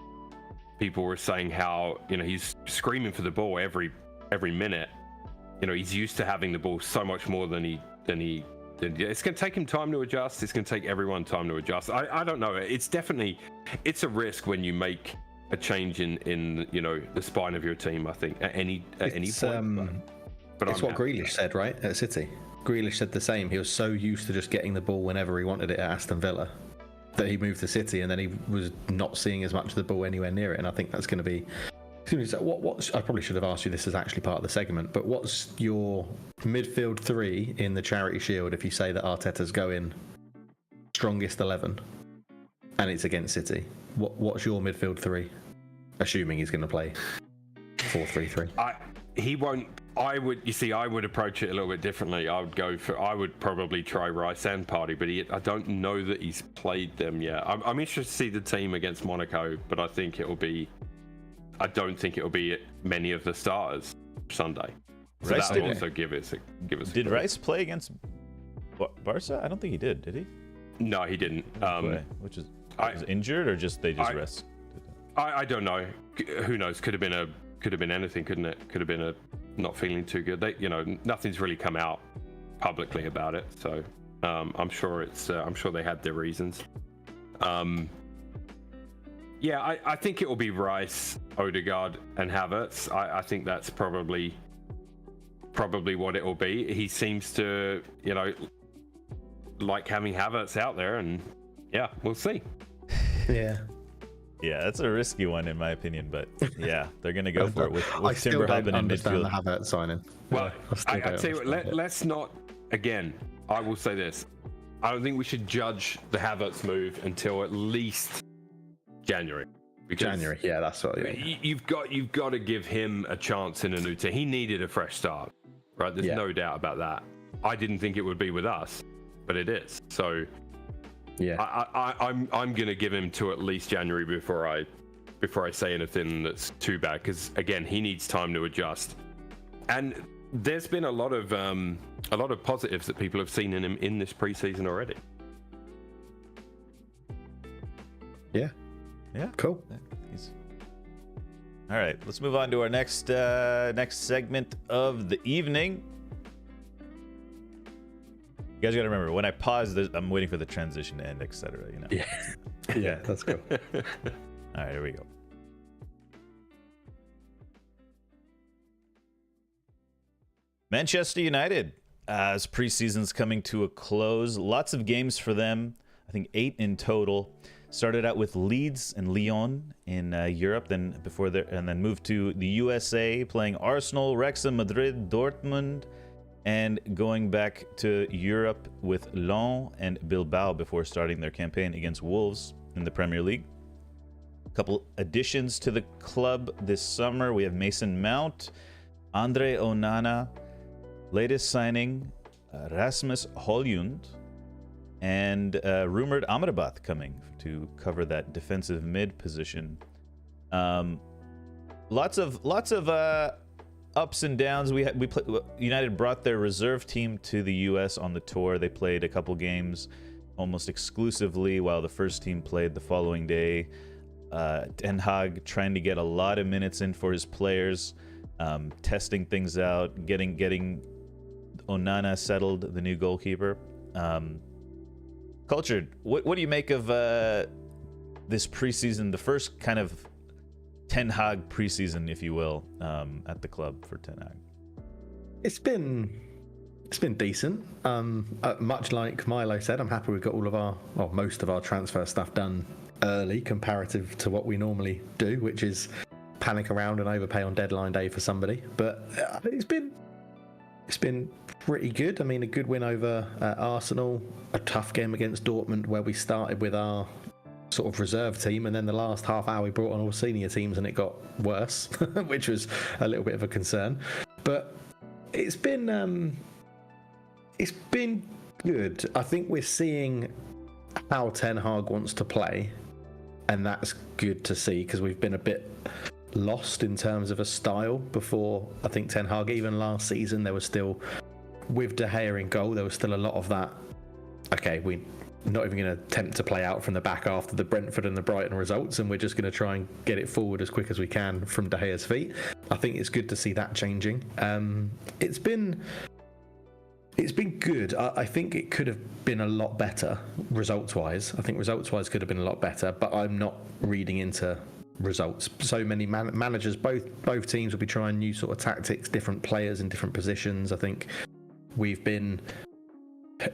people were saying how he's screaming for the ball every minute. He's used to having the ball so much more than he. It's going to take him time to adjust. It's going to take everyone time to adjust. I don't know. It's a risk when you make a change in the spine of your team. I think at any point. But it's what Grealish said, right, at City. Grealish said the same. He was so used to just getting the ball whenever he wanted it at Aston Villa that he moved to City, and then he was not seeing as much of the ball anywhere near it. And I think that's going to be. I probably should have asked you this as actually part of the segment, but what's your midfield 3 in the Charity Shield if you say that Arteta's going strongest 11 and it's against City? What's your midfield 3, assuming he's going to play 4-3-3? he won't. I would approach it a little bit differently. I would probably try Rice and Partey, but I don't know that he's played them yet. I'm interested to see the team against Monaco, but I don't think it'll be many of the starters Sunday. So Rice that'll also give us. Did Rice play against Barca? I don't think he did he? No, he didn't. Which is was injured or just they rest? I don't know. Who knows? Could have been anything, couldn't it? Could have been a not feeling too good. Nothing's really come out publicly about it, so I'm sure they had their reasons. I think it will be Rice, Odegaard, and Havertz. I think that's probably what it will be. He seems to, like having Havertz out there, and we'll see. Yeah, that's a risky one in my opinion, but yeah, they're gonna go for it with Timber Hub in midfield. The Havertz signing. Well, I tell you what, let's not. Again, I will say this: I don't think we should judge the Havertz move until at least January. January, yeah, that's what. Yeah. You've got to give him a chance in a new team. He needed a fresh start, right? There's no doubt about that. I didn't think it would be with us, but it is. So. Yeah, I'm gonna give him to at least January before I say anything that's too bad, because again, he needs time to adjust. And there's been a lot of positives that people have seen in him in this preseason already. Yeah, cool. All right, let's move on to our next segment of the evening. You guys gotta remember, when I pause, I'm waiting for the transition to end, etc. Yeah, that's cool. All right, here we go. Manchester United, as preseason's coming to a close, lots of games for them. I think 8 in total. Started out with Leeds and Lyon in Europe, then moved to the USA, playing Arsenal, Wrexham, Madrid, Dortmund. And going back to Europe with Lens and Bilbao before starting their campaign against Wolves in the Premier League. A couple additions to the club this summer. We have Mason Mount, Andre Onana, latest signing Rasmus Højlund, and rumored Amrabat coming to cover that defensive mid position. Lots of ups and downs. United brought their reserve team to the US on the tour. They played a couple games almost exclusively, while the first team played the following day. Ten Hag trying to get a lot of minutes in for his players, testing things out, getting Onana settled, the new goalkeeper. Cultured, what do you make of this preseason, the first kind of Ten Hag preseason, if you will, at the club for Ten Hag? It's been decent. Much like Milo said, I'm happy we've got most of our transfer stuff done early, comparative to what we normally do, which is panic around and overpay on deadline day for somebody. But it's been pretty good. I mean, a good win over Arsenal, a tough game against Dortmund where we started with our sort of reserve team, and then the last half hour we brought on all senior teams and it got worse, which was a little bit of a concern. But it's been good. I think we're seeing how Ten Hag wants to play, and that's good to see, because we've been a bit lost in terms of a style before. I think Ten Hag, even last season, there was still, with De Gea in goal, there was still a lot of that. Okay, we're not even going to attempt to play out from the back after the Brentford and the Brighton results, and we're just going to try and get it forward as quick as we can from De Gea's feet. I think it's good to see that changing. It's been good. I think it could have been a lot better results-wise. I think results-wise could have been a lot better, but I'm not reading into results. So many managers, both teams will be trying new sort of tactics, different players in different positions. I think we've been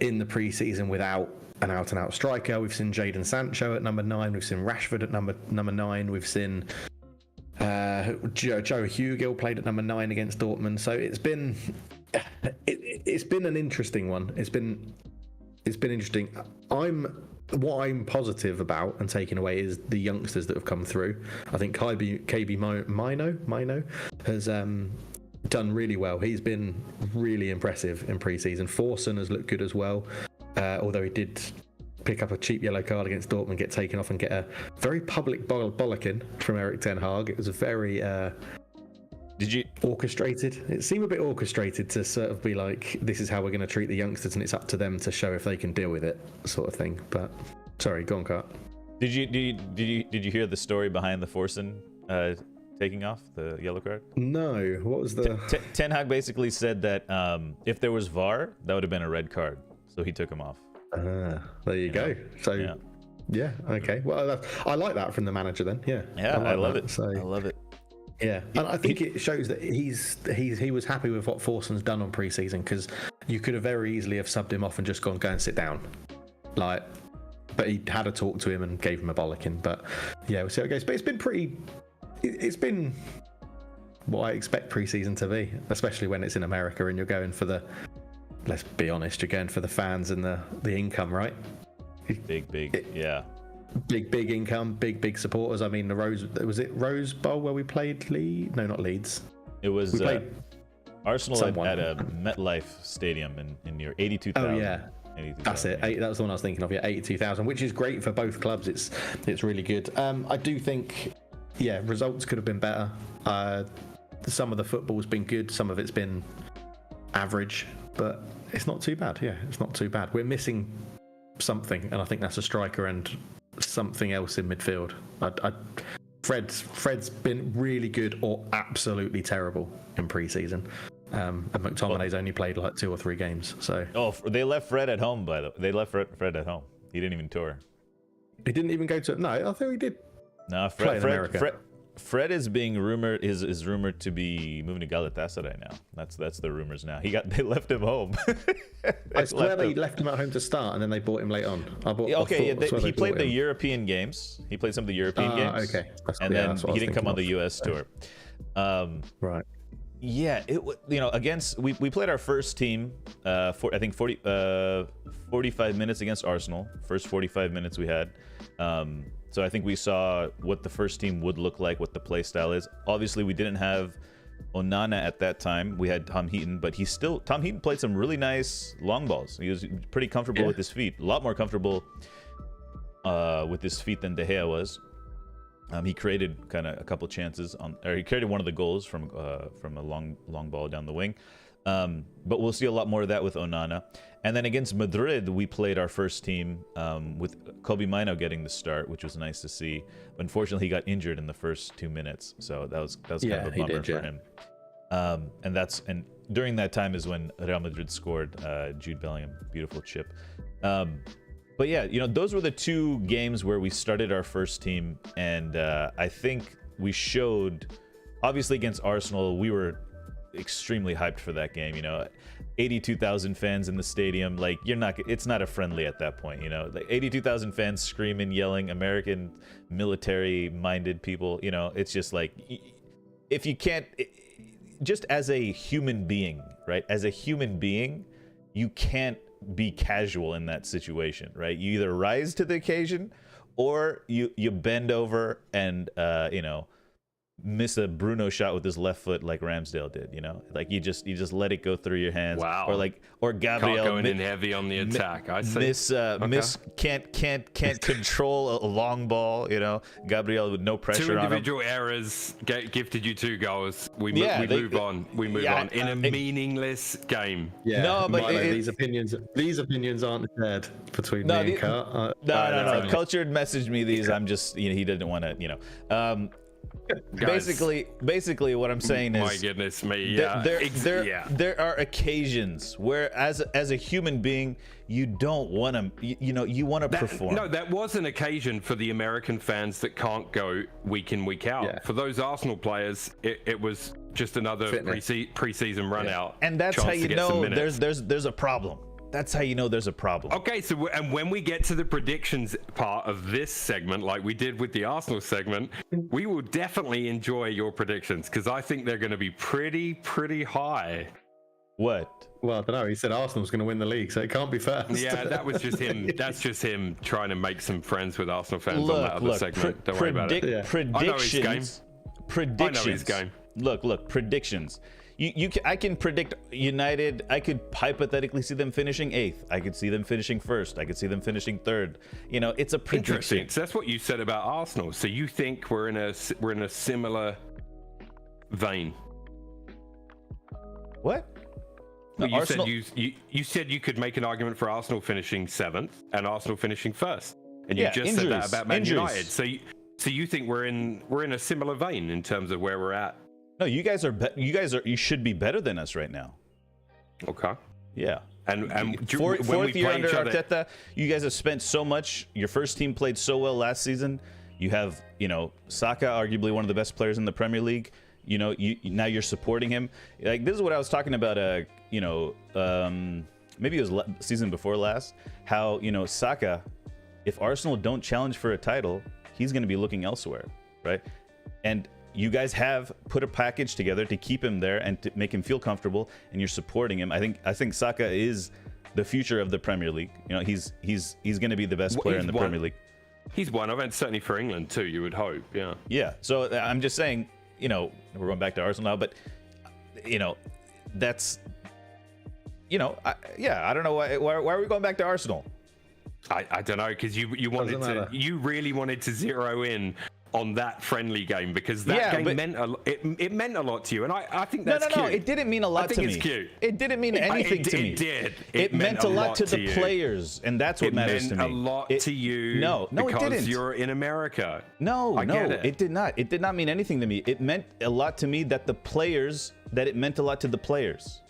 in the pre-season without an out-and-out striker. We've seen Jadon Sancho at number 9. We've seen Rashford at number 9. We've seen Joe Hugill played at number 9 against Dortmund. So it's been an interesting one. It's been interesting. What I'm positive about and taking away is the youngsters that have come through. I think KB Mino has done really well. He's been really impressive in pre-season. Forsen has looked good as well, although he did pick up a cheap yellow card against Dortmund, get taken off and get a very public bollocking from Erik ten Hag. It was a very orchestrated. It seemed a bit orchestrated to sort of be like, this is how we're going to treat the youngsters, and it's up to them to show if they can deal with it, sort of thing. But sorry, go on, Kurt. Did you hear the story behind the Forsen taking off the yellow card? No. What was the? Ten Hag basically said that if there was VAR, that would have been a red card, so he took him off. There you go. So yeah, okay. Well, I like that from the manager then. Yeah. Yeah, I love that. it. So, I love it. Yeah, and I think it shows that he was happy with what Forsen's done on pre-season, because you could have very easily have subbed him off and just go and sit down, like. But he had a talk to him and gave him a bollocking. But yeah, we'll see how it goes. But it's been what I expect pre-season to be, especially when it's in America and you're going for the. Let's be honest, you're going for the fans and the income, right? Big, yeah. Big income, big supporters. I mean, was it Rose Bowl where we played Leeds? No, not Leeds. It was Arsenal at a MetLife Stadium in near 82,000. Oh yeah, 82, that's it. That was the one I was thinking of. Yeah, 82,000, which is great for both clubs. It's really good. I do think, results could have been better. Some of the football's been good. Some of it's been average, but it's not too bad. Yeah, it's not too bad. We're missing something, and I think that's a striker and something else in midfield. Fred's been really good or absolutely terrible in pre-season, and McTominay's only played like 2 or 3 games. So they left Fred at home. By the way, they left Fred at home. He didn't even tour. He didn't even go to. No, I thought he did. No, Fred is being rumored is rumored to be moving to Galatasaray now. That's the rumors now. They left him home. I swear they left him at home to start, and then they bought him late on. He played the European games. He played some of the European games. Okay. Then he didn't come on the US tour. Right. Yeah, against we played our first team for I think 45 minutes against Arsenal. First 45 minutes we had. So I think we saw what the first team would look like, what the play style is. Obviously, we didn't have Onana at that time. We had Tom Heaton, but Tom Heaton played some really nice long balls. He was pretty comfortable with his feet, a lot more comfortable with his feet than De Gea was. He created kind of a couple chances he created one of the goals from a long ball down the wing. But we'll see a lot more of that with Onana. And then against Madrid, we played our first team with Kobe Mino getting the start, which was nice to see. Unfortunately, he got injured in the first 2 minutes, so that was kind of a bummer for him. And during that time is when Real Madrid scored Jude Bellingham, beautiful chip. But yeah, those were the 2 games where we started our first team, and I think we showed, obviously against Arsenal, we were extremely hyped for that game. 82,000 fans in the stadium, like it's not a friendly at that point. Like 82,000 fans screaming, yelling, American military minded people. It's just like, if you can't, just as a human being, right, as a human being, you can't be casual in that situation, right? You either rise to the occasion or you bend over and miss a Bruno shot with his left foot like Ramsdale did. Like you just let it go through your hands. Wow. Or Gabriel going in heavy on the attack. I see. Can't control a long ball. Gabriel with no pressure on him. 2 individual errors gifted you 2 goals. We move on in a meaningless game. Yeah. No, but these opinions aren't shared between me and Kurt. No. Cultured messaged me these. I'm just he didn't want to. Basically, what I'm saying is, my goodness me, there are occasions where, as a human being, you don't want to, you want to perform. No, that was an occasion for the American fans that can't go week in, week out. Yeah. For those Arsenal players, it was just another pre-season run out. And that's how you know there's a problem. That's how you know there's a problem. Okay, so and when we get to the predictions part of this segment, like we did with the Arsenal segment, we will definitely enjoy your predictions, because I think they're going to be pretty high. What? Well, I don't know. He said Arsenal's going to win the league, so it can't be first. Yeah, that was just him. That's just him trying to make some friends with Arsenal fans on that other segment. Don't worry about it. Predictions. I know his game. Look, predictions. I can predict United. I could hypothetically see them finishing 8th. I could see them finishing 1st. I could see them finishing 3rd. You know, it's a prediction. Interesting. So that's what you said about Arsenal. So you think we're in a similar vein? What? Well, Arsenal... you said you could make an argument for Arsenal finishing 7th and Arsenal finishing 1st, and you just said that about Man United. So you think we're in a similar vein in terms of where we're at? No, you guys are. You should be better than us right now. Okay. Yeah. And fourth year under Arteta, you guys have spent so much. Your first team played so well last season. You have, Saka, arguably one of the best players in the Premier League. Now you're supporting him. Like, this is what I was talking about. Maybe it was season before last. How Saka, if Arsenal don't challenge for a title, he's going to be looking elsewhere, right? And you guys have put a package together to keep him there and to make him feel comfortable, and you're supporting him. I think Saka is the future of the Premier League. He's going to be the best player in the Premier League. He's one of, and certainly for England too, you would hope. Yeah. Yeah. So I'm just saying, we're going back to Arsenal now, but that's, I don't know why are we going back to Arsenal? I don't know, because you really wanted to zero in on that friendly game, because that game meant it meant a lot to you, and I think that's cute. No, it didn't mean a lot to me. It's cute. It didn't mean anything to me. It did. It meant a lot to the players, and that's what matters to me. It meant a lot to you. No, it didn't. Because you're in America. No, it did not. It did not mean anything to me. It meant a lot to me that it meant a lot to the players.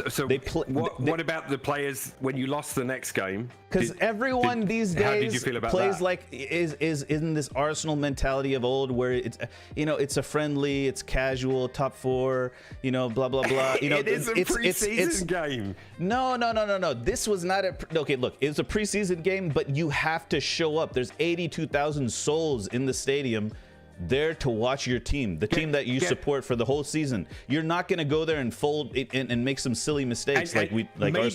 So what about the players when you lost the next game? Because everyone these days how did you feel about plays that? like is in this Arsenal mentality of old, where it's it's a friendly, it's casual, top 4, blah blah blah. It is a preseason game. No. This was not okay. Look, it's a preseason game, but you have to show up. There's 82,000 souls in the stadium, there to watch your team, the team that you support for the whole season. You're not going to go there and fold it and make some silly mistakes like Arsenal did.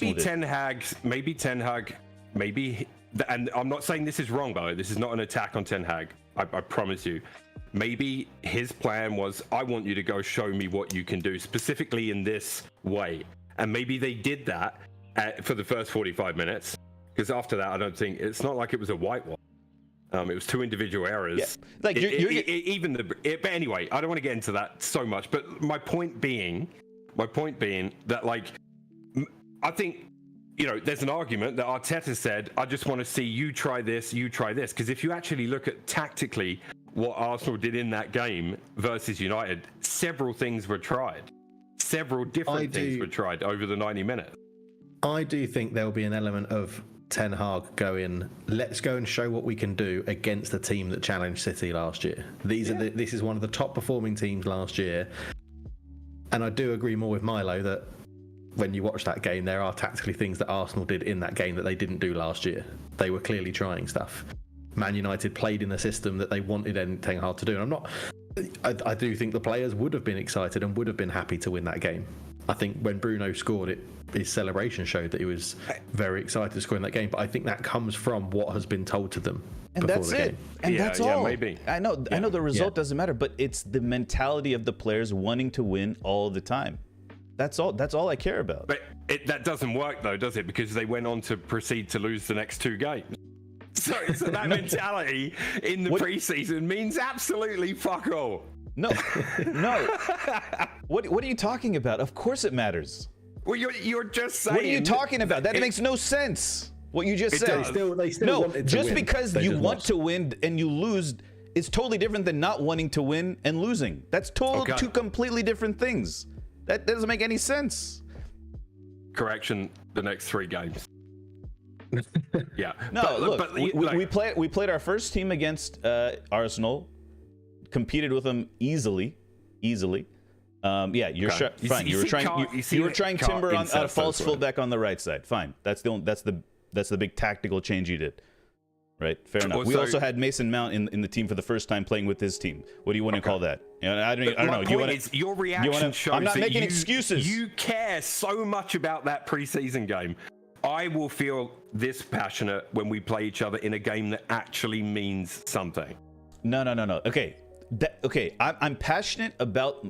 Maybe Ten Hag, and I'm not saying this is wrong, by the way. This is not an attack on Ten Hag. I promise you. Maybe his plan was, I want you to go show me what you can do, specifically in this way. And maybe they did that for the first 45 minutes, because after that, I don't think it's not like it was a whitewash. It was 2 individual errors. Yeah. Like but anyway, I don't want to get into that so much. But my point being that, like, I think there's an argument that Arteta said, I just want to see you try this. Because if you actually look at tactically what Arsenal did in that game versus United, several things were tried. Several different things were tried over the 90 minutes. I do think there'll be an element of Ten Hag going, let's go and show what we can do against a team that challenged City last year. This is one of the top performing teams last year. And I do agree more with Milo that when you watch that game, there are tactically things that Arsenal did in that game that they didn't do last year. They were clearly trying stuff. Man United played in the system that they wanted Ten Hag to do. And I do think the players would have been excited and would have been happy to win that game. I think when Bruno scored it, his celebration showed that he was very excited to score in that game. But I think that comes from what has been told to them. And that's it. And that's all. Maybe. I know the result doesn't matter, but it's the mentality of the players wanting to win all the time. That's all I care about. But that doesn't work though, does it? Because they went on to proceed to lose the next 2 games. So that mentality in the preseason means absolutely fuck all. No. What are you talking about? Of course it matters. Well, you're just saying. What are you talking about? That makes no sense. What you just said. They still wanted to just win. because you want to win and you lose is totally different than not wanting to win and losing. That's two completely different things. That doesn't make any sense. Correction: the next 3 games. Yeah. No, we played our first team against Arsenal, competed with them easily. You're fine. You were trying Timber on a false fullback on the right side. Fine. That's the big tactical change you did. Right. Fair enough. We also had Mason Mount in the team for the first time playing with his team. What do you want to call that? I don't know. Your reaction shows I'm not making excuses. You care so much about that preseason game. I will feel this passionate when we play each other in a game that actually means something. No. Okay. I'm passionate about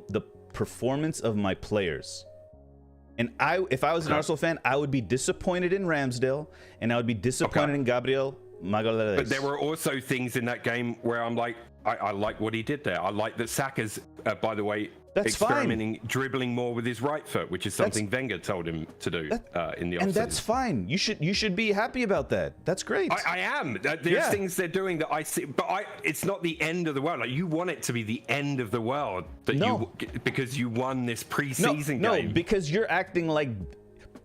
performance of my players. And if I was an Arsenal fan, I would be disappointed in Ramsdale, and I would be disappointed in Gabriel Magalhaes. But there were also things in that game where I'm like, I like what he did there. I like that Saka's, by the way, experimenting, dribbling more with his right foot, which is something Wenger told him to do in the offseason. And that's fine. You should be happy about that. That's great. I am. There's things they're doing that I see, but it's not the end of the world. Like, you want it to be the end of the world because you won this preseason game. No, because you're acting like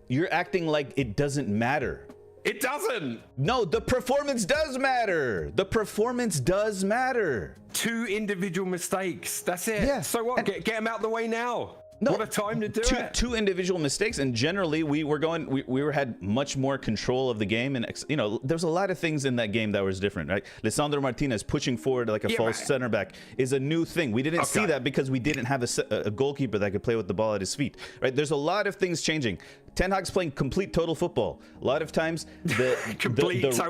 it doesn't matter. It doesn't. No, the performance does matter. The performance does matter. 2 individual mistakes. That's it. Yeah. So what? Get them out of the way now. No, what a time to do it. 2 individual mistakes, and generally we had much more control of the game, and there's a lot of things in that game that was different, right? Lisandro Martinez pushing forward like a false center back is a new thing. We didn't see that because we didn't have a goalkeeper that could play with the ball at his feet, right? There's a lot of things changing. Ten Hag's playing complete total football. A lot of times so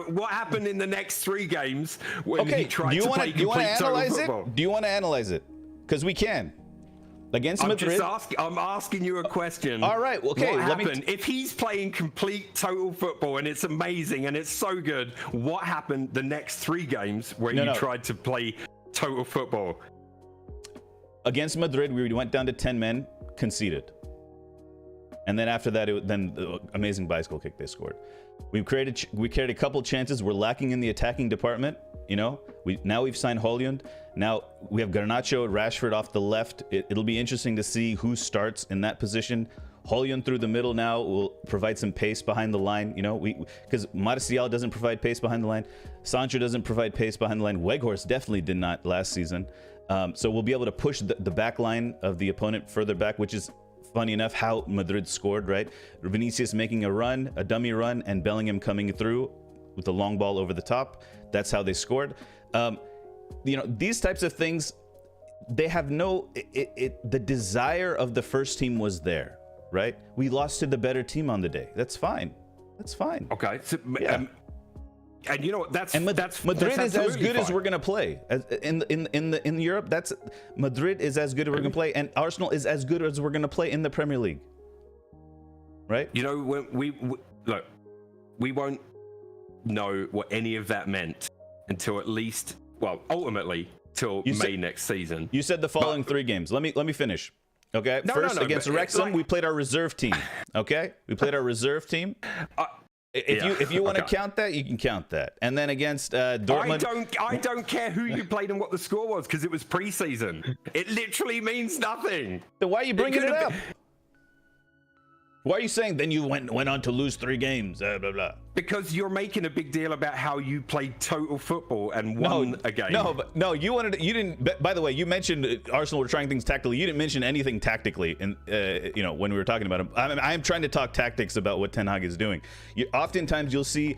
what happened in the next 3 games when he tried to play complete total football? Do you want to analyze it? Because we can. Against Madrid. I'm asking you a question. All right. Okay. What happened if he's playing complete total football and it's amazing and it's so good? What happened the next 3 games where you tried to play total football? Against Madrid, we went down to 10 men, conceded, and then after that, then the amazing bicycle kick they scored. We created a couple chances. We're lacking in the attacking department. Now we've signed Højlund. Now we have Garnacho, Rashford off the left. It'll be interesting to see who starts in that position. Højlund through the middle now will provide some pace behind the line. Because Martial doesn't provide pace behind the line. Sancho doesn't provide pace behind the line. Weghorst definitely did not last season. So we'll be able to push the back line of the opponent further back, which is funny enough how Madrid scored, right? Vinicius making a dummy run, and Bellingham coming through with a long ball over the top. That's how they scored. These types of things, they have the desire of the first team was there, right? We lost to the better team on the day. That's fine. Okay. So, and you know what? That's Madrid is as good as we're gonna play in Europe. Madrid is as good as we're gonna play, and Arsenal is as good as we're gonna play in the Premier League, right? When we won't know what any of that meant until ultimately till May next season. You said the following 3 games. Let me finish. Okay. First, against Wrexham, we played our reserve team. Okay, we played our reserve team. If you want to count that, you can count that. And then against Dortmund, I don't care who you played and what the score was, because it was preseason. It literally means nothing. Then why are you bringing it up? Why are you saying then you went on to lose 3 games? Blah blah. Because you're making a big deal about how you played total football and won a game. You didn't. By the way, you mentioned Arsenal were trying things tactically. You didn't mention anything tactically, when we were talking about him. I'm trying to talk tactics about what Ten Hag is doing. Oftentimes you'll see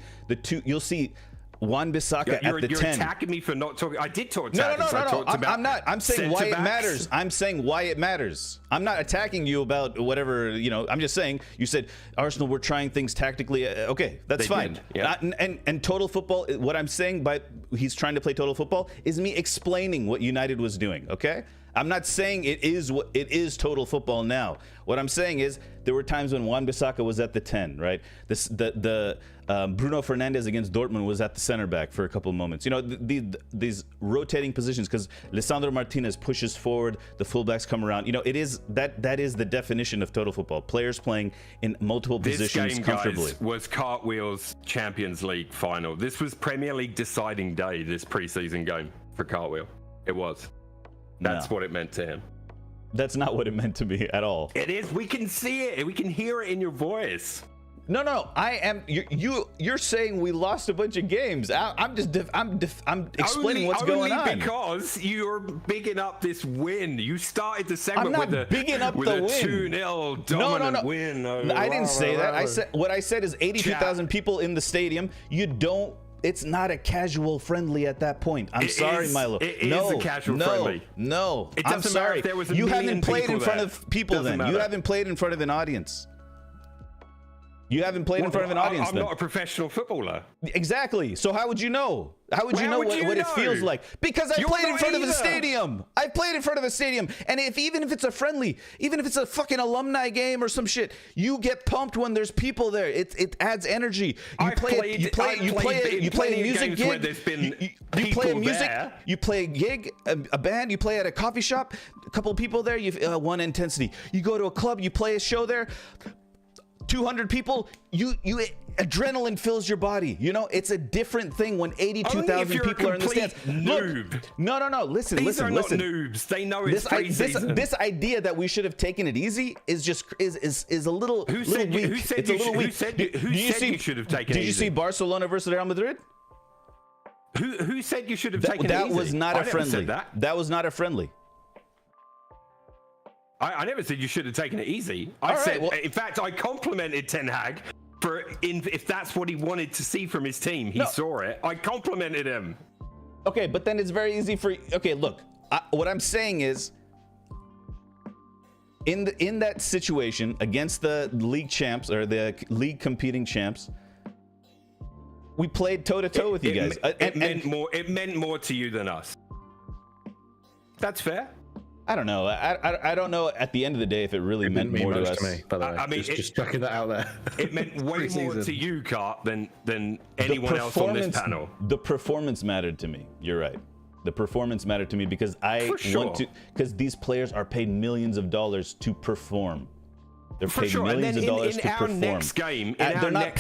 Wan-Bissaka at the 10. You're attacking me for not talking. I did talk tactics. No. I'm not. I'm saying why it matters. I'm saying why it matters. I'm not attacking you about whatever, I'm just saying you said Arsenal were trying things tactically. Okay, that's fine. Yeah. And total football, what I'm saying by he's trying to play total football is me explaining what United was doing, okay? I'm not saying it is total football now. What I'm saying is there were times when Wan-Bissaka was at the 10, right? Bruno Fernandes against Dortmund was at the center back for a couple of moments. These rotating positions, because Lisandro Martinez pushes forward, the fullbacks come around. That is the definition of total football. Players playing in multiple positions comfortably. This game, guys, was Cartwheel's Champions League final. This was Premier League deciding day, this preseason game for Cartwheel. It was. That's what it meant to him. That's not what it meant to me at all. It is. We can see it. We can hear it in your voice. No. You're saying we lost a bunch of games. I'm explaining what's going on. Only because you're bigging up this win. You started the segment with a 2-0 dominant win. I didn't say that. What I said is 82,000 people in the stadium. It's not a casual friendly at that point. I'm sorry, Milo. It is a casual friendly. No. It doesn't matter if there was a million You haven't played in front there. of people then. You haven't played in front of an audience. You haven't played in front of an audience. I'm not a professional footballer. Exactly. So how would you know? How would you know what it feels like? Because I played in front of a stadium. I've played in front of a stadium. And even if it's a friendly, even if it's a fucking alumni game or some shit, you get pumped when there's people there. It adds energy. You play a music gig. Where there's been you play a music. There. You play a gig, a band. You play at a coffee shop. A couple of people there. You one intensity. You go to a club. You play a show there. 200 people, you adrenaline fills your body. You know, it's a different thing when 82,000 people are in the stands. Noob. Look, no. Listen. These are not noobs. They know it's preseason. This idea that we should have taken it easy is just is a little weak. It's a little weak. Who said you should have taken it easy? Did you see Barcelona versus Real Madrid? Who said you should have taken it easy? That was not a friendly. That was not a friendly. I never said you should have taken it easy. I said, in fact, I complimented Ten Hag for if that's what he wanted to see from his team. He saw it. I complimented him. Okay, but then it's very easy for. Okay, look. What I'm saying is, in that situation against the league champs or the league competing champs, we played toe to toe with you guys. It meant more to you than us. That's fair. I don't know. I don't know at the end of the day if it really meant more to us. To me, by the way. I mean, just chucking that out there. It meant way more to you, Cart, than anyone else on this panel. The performance mattered to me. You're right. The performance mattered to me because because these players are paid millions of dollars to perform. They're paid millions of dollars to perform. Next game, they're not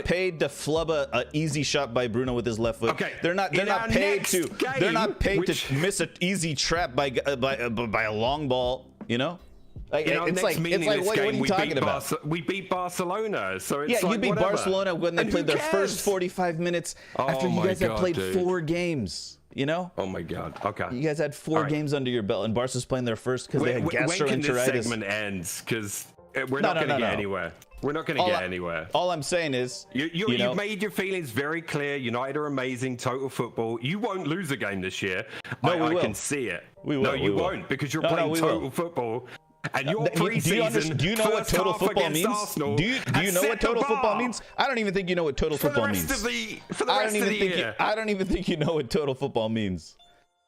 paid to flub a easy shot by Bruno with his left foot. Okay. They're not paid to miss an easy trap by a long ball. You know, it's like what are you talking about? We beat Barcelona, so it's you beat Barcelona when they played their first 45 minutes after you guys had played 4 games. You know? Oh my God. Okay. You guys had 4 games under your belt, and Barca's playing their first because they had gastroenteritis. When can this segment end? Because we're not going to get anywhere. We're not going to get anywhere. All I'm saying is, you made your feelings very clear. United are amazing. Total football. You won't lose a game this year. I can see it. We will. No, you won't because you're playing total football. And your preseason. Do you know what total football means? Arsenal, do you know what total football means? I don't even think you know what total football means. For the rest of the year. I don't even think you know what total football means.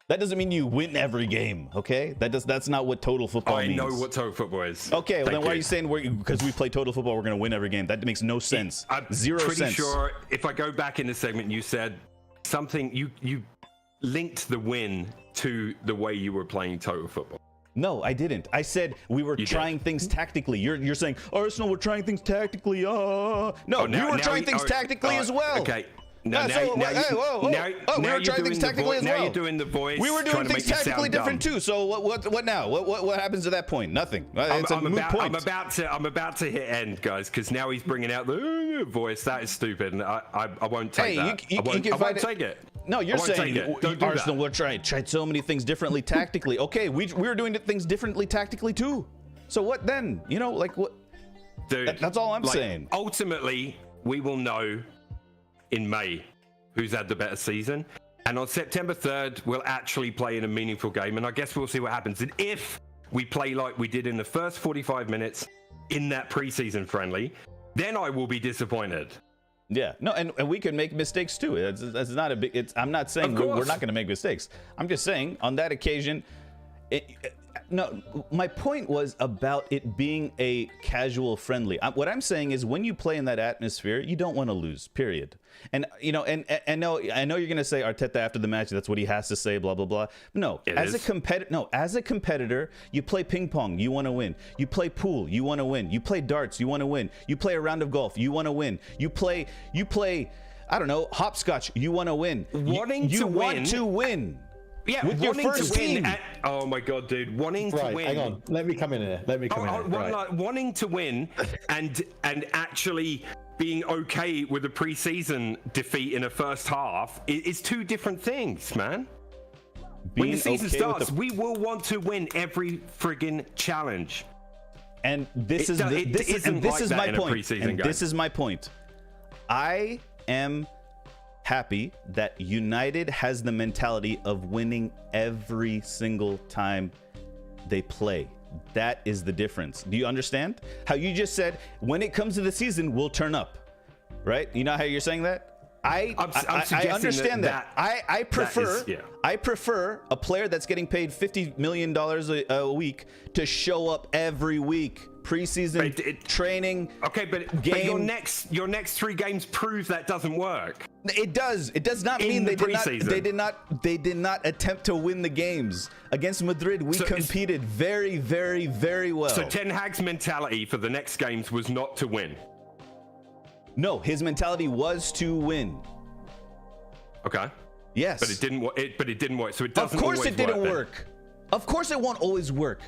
That doesn't mean you win every game, okay? That's not what total football means. I know what total football is. Okay, well then why are you saying because we play total football, we're going to win every game? That makes no sense. Zero sense. I'm pretty sure if I go back in the segment, you said something, you linked the win to the way you were playing total football. No, I didn't. I said we were trying things tactically. You're saying, Arsenal, we're trying things tactically. No, you were trying things tactically as well. Okay. We were trying things tactically as well. Now you're doing the voice. We were doing things tactically different too. So what now? What happens at that point? Nothing. It's a moot point. I'm about to hit end, guys, because now he's bringing out the voice. That is stupid, and I won't take that. I won't take it. No, you're saying Arsenal will tried so many things differently tactically. Okay, we were doing things differently tactically too. So what then? You know, like what? Dude, that's all I'm saying. Ultimately, we will know in May who's had the better season, and on September 3rd we'll actually play in a meaningful game, and I guess we'll see what happens. And if we play like we did in the first 45 minutes in that preseason friendly, then I will be disappointed. Yeah, no, and we can make mistakes too. That's not a big. I'm not saying we're not going to make mistakes. I'm just saying on that occasion. No, my point was about it being a casual friendly. What I'm saying is when you play in that atmosphere, you don't want to lose, period. And, you know, and I know you're going to say Arteta after the match, that's what he has to say, blah, blah, blah. No, as a competitor, you play ping pong, you want to win. You play pool, you want to win. You play darts, you want to win. You play a round of golf, you want to win. You play, I don't know, hopscotch, you want to win. You want to win. Yeah, with your first team. Oh my God, dude! Wanting to win. Hang on, let me come in here. Wanting to win and actually being okay with a preseason defeat in a first half is 2 different things, man. When the season starts, we will want to win every friggin' challenge. And this is my point. This is my point. I am happy that United has the mentality of winning every single time they play. That is the difference. Do you understand how you just said when it comes to the season we'll turn up, right? You know how you're saying that? I understand that. I prefer a player that's getting paid $50 million a week to show up every week. Preseason training. Okay, but your next 3 games prove that doesn't work. It does. It does not mean they did not attempt to win the games. Against Madrid, we competed very, very, very well. So Ten Hag's mentality for the next games was not to win. No, his mentality was to win. Okay. Yes. But it didn't work. So it doesn't. Of course it didn't work. Of course it won't always work.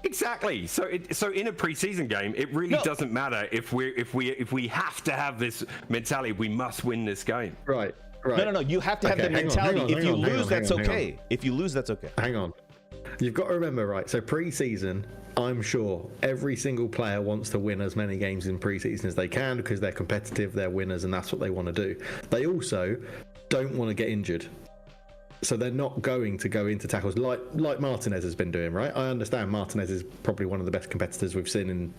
Exactly. So in a preseason game, it really doesn't matter if we have to have this mentality. We must win this game. Right. No. You have to have the mentality. If you lose, that's okay. If you lose, that's okay. Hang on. You've got to remember, right? So preseason, I'm sure every single player wants to win as many games in preseason as they can because they're competitive, they're winners, and that's what they want to do. They also don't want to get injured. So they're not going to go into tackles like Martinez has been doing, right? I understand Martinez is probably one of the best competitors we've seen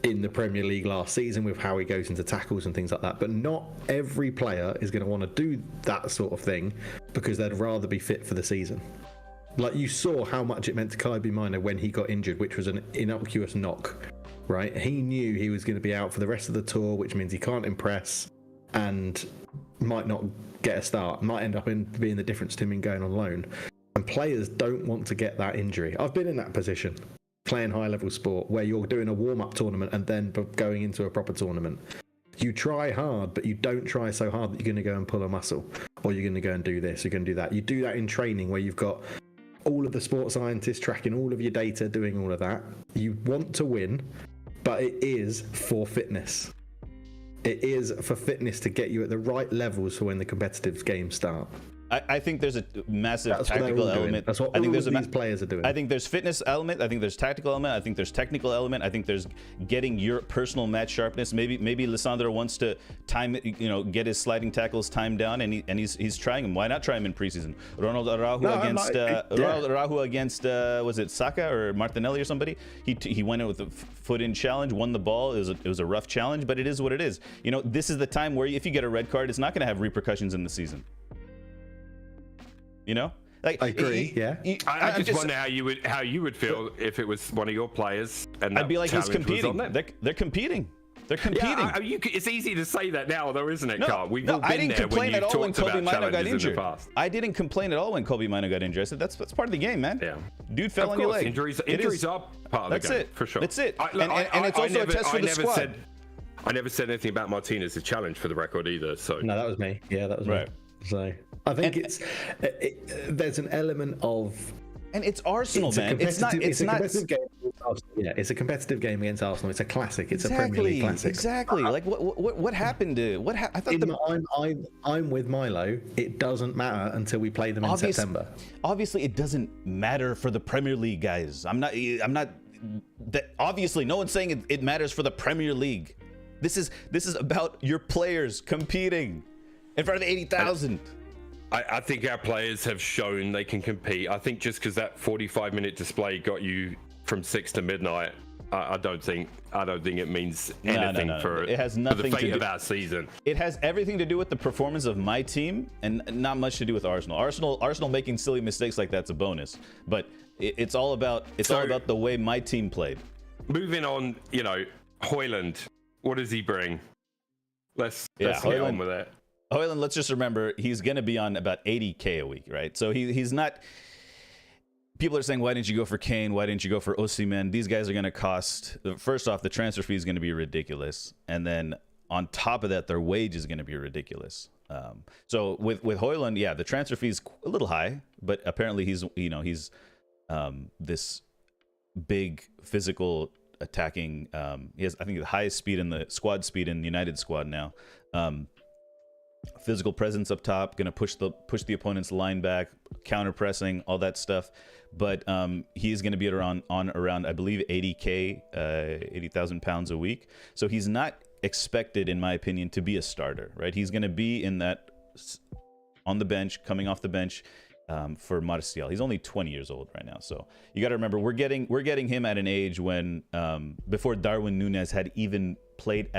in the Premier League last season with how he goes into tackles and things like that. But not every player is going to want to do that sort of thing because they'd rather be fit for the season. Like you saw how much it meant to Kobbie Mainoo when he got injured, which was an innocuous knock, right? He knew he was going to be out for the rest of the tour, which means he can't impress and might not get a start, might end up being the difference to him in going on loan. And players don't want to get that injury. I've been in that position, playing high-level sport, where you're doing a warm-up tournament and then going into a proper tournament. You try hard, but you don't try so hard that you're going to go and pull a muscle, or you're going to go and do this, you're going to do that. You do that in training where you've got all of the sports scientists tracking all of your data, doing all of that. You want to win, but it is for fitness. It is for fitness to get you at the right levels for when the competitive games start. I think there's a massive tactical element. That's what these players are doing. I think there's fitness element. I think there's tactical element. I think there's technical element. I think there's getting your personal match sharpness. Maybe Lisandro wants to time it, get his sliding tackles timed down, and he's trying them. Why not try him in preseason? Ronald Araujo against was it Saka or Martinelli or somebody? He went in with a foot-in challenge, won the ball. It was a rough challenge, but it is what it is. This is the time where if you get a red card, it's not going to have repercussions in the season. Like I agree. I just wonder how you would feel if it was one of your players and I'd be like, he's competing. They're competing. They're competing. Yeah, it's easy to say that now, though, isn't it, Carl? We've all been I didn't there complain when at all when Kobbie Mainoo got injured. I didn't complain at all when Kobbie Mainoo got injured. I said that's part of the game, man. Yeah. Dude fell on your leg. Injuries are part of the game. That's it. For sure. That's it. And it's also a test for the squad. I never said anything about Martinez's challenge for the record either. So no, that was me. Yeah, that was me. So I think there's an element of, and it's Arsenal, man. It's a competitive game. Yeah, it's a competitive game against Arsenal. It's a classic. It's a Premier League classic. Exactly. Like what happened to I thought I'm with Milo. It doesn't matter until we play them in September. Obviously, it doesn't matter for the Premier League, guys. I'm not. Obviously, no one's saying it matters for the Premier League. This is about your players competing in front of 80,000. I think our players have shown they can compete. I think just because that 45-minute display got you from 6 to midnight, I don't think it means anything for it has nothing for the fate to do of our season. It has everything to do with the performance of my team and not much to do with Arsenal. Arsenal making silly mistakes like that's a bonus, but it's all about the way my team played. Moving on, Højlund, what does he bring? Let's get on with it. Højlund, let's just remember, he's going to be on about 80K a week, right? So he's not... People are saying, why didn't you go for Kane? Why didn't you go for Osimhen? These guys are going to cost... First off, the transfer fee is going to be ridiculous. And then on top of that, their wage is going to be ridiculous. So with Højlund, yeah, the transfer fee is a little high, but apparently he's this big physical attacking... he has, I think, the highest speed in the squad speed in the United squad now. Physical presence up top, gonna push the opponent's line back, counter pressing, all that stuff. But he's gonna be around I believe 80K, 80,000 pounds a week. So he's not expected, in my opinion, to be a starter, right? He's gonna be in that on the bench, coming off the bench. for Martial. He's only 20 years old right now, so you got to remember we're getting him at an age when before Darwin Núñez had even played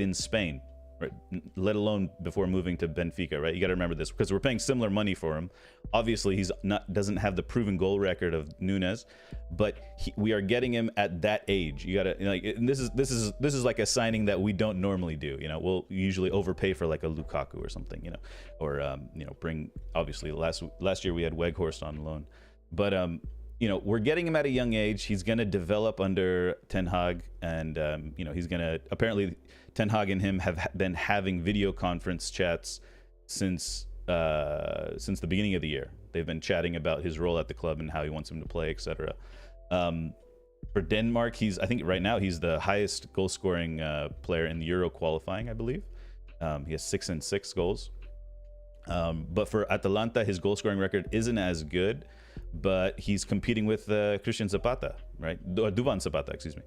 in Spain, right? Let alone before moving to Benfica, right? You got to remember this because we're paying similar money for him. Obviously, doesn't have the proven goal record of Núñez, but we are getting him at that age. You got to like, and this is like a signing that we don't normally do. You know, we'll usually overpay for like a Lukaku or something, you know, or bring, obviously last year we had Weghorst on loan, but we're getting him at a young age. He's going to develop under Ten Hag, and he's going to, apparently Ten Hag and him have been having video conference chats since the beginning of the year. They've been chatting about his role at the club and how he wants him to play, etc. For Denmark, I think right now he's the highest goal scoring player in the Euro qualifying, I believe. He has 6 goals. But for Atalanta, his goal scoring record isn't as good, but he's competing with Christian Zapata, right? Duvan Zapata, excuse me.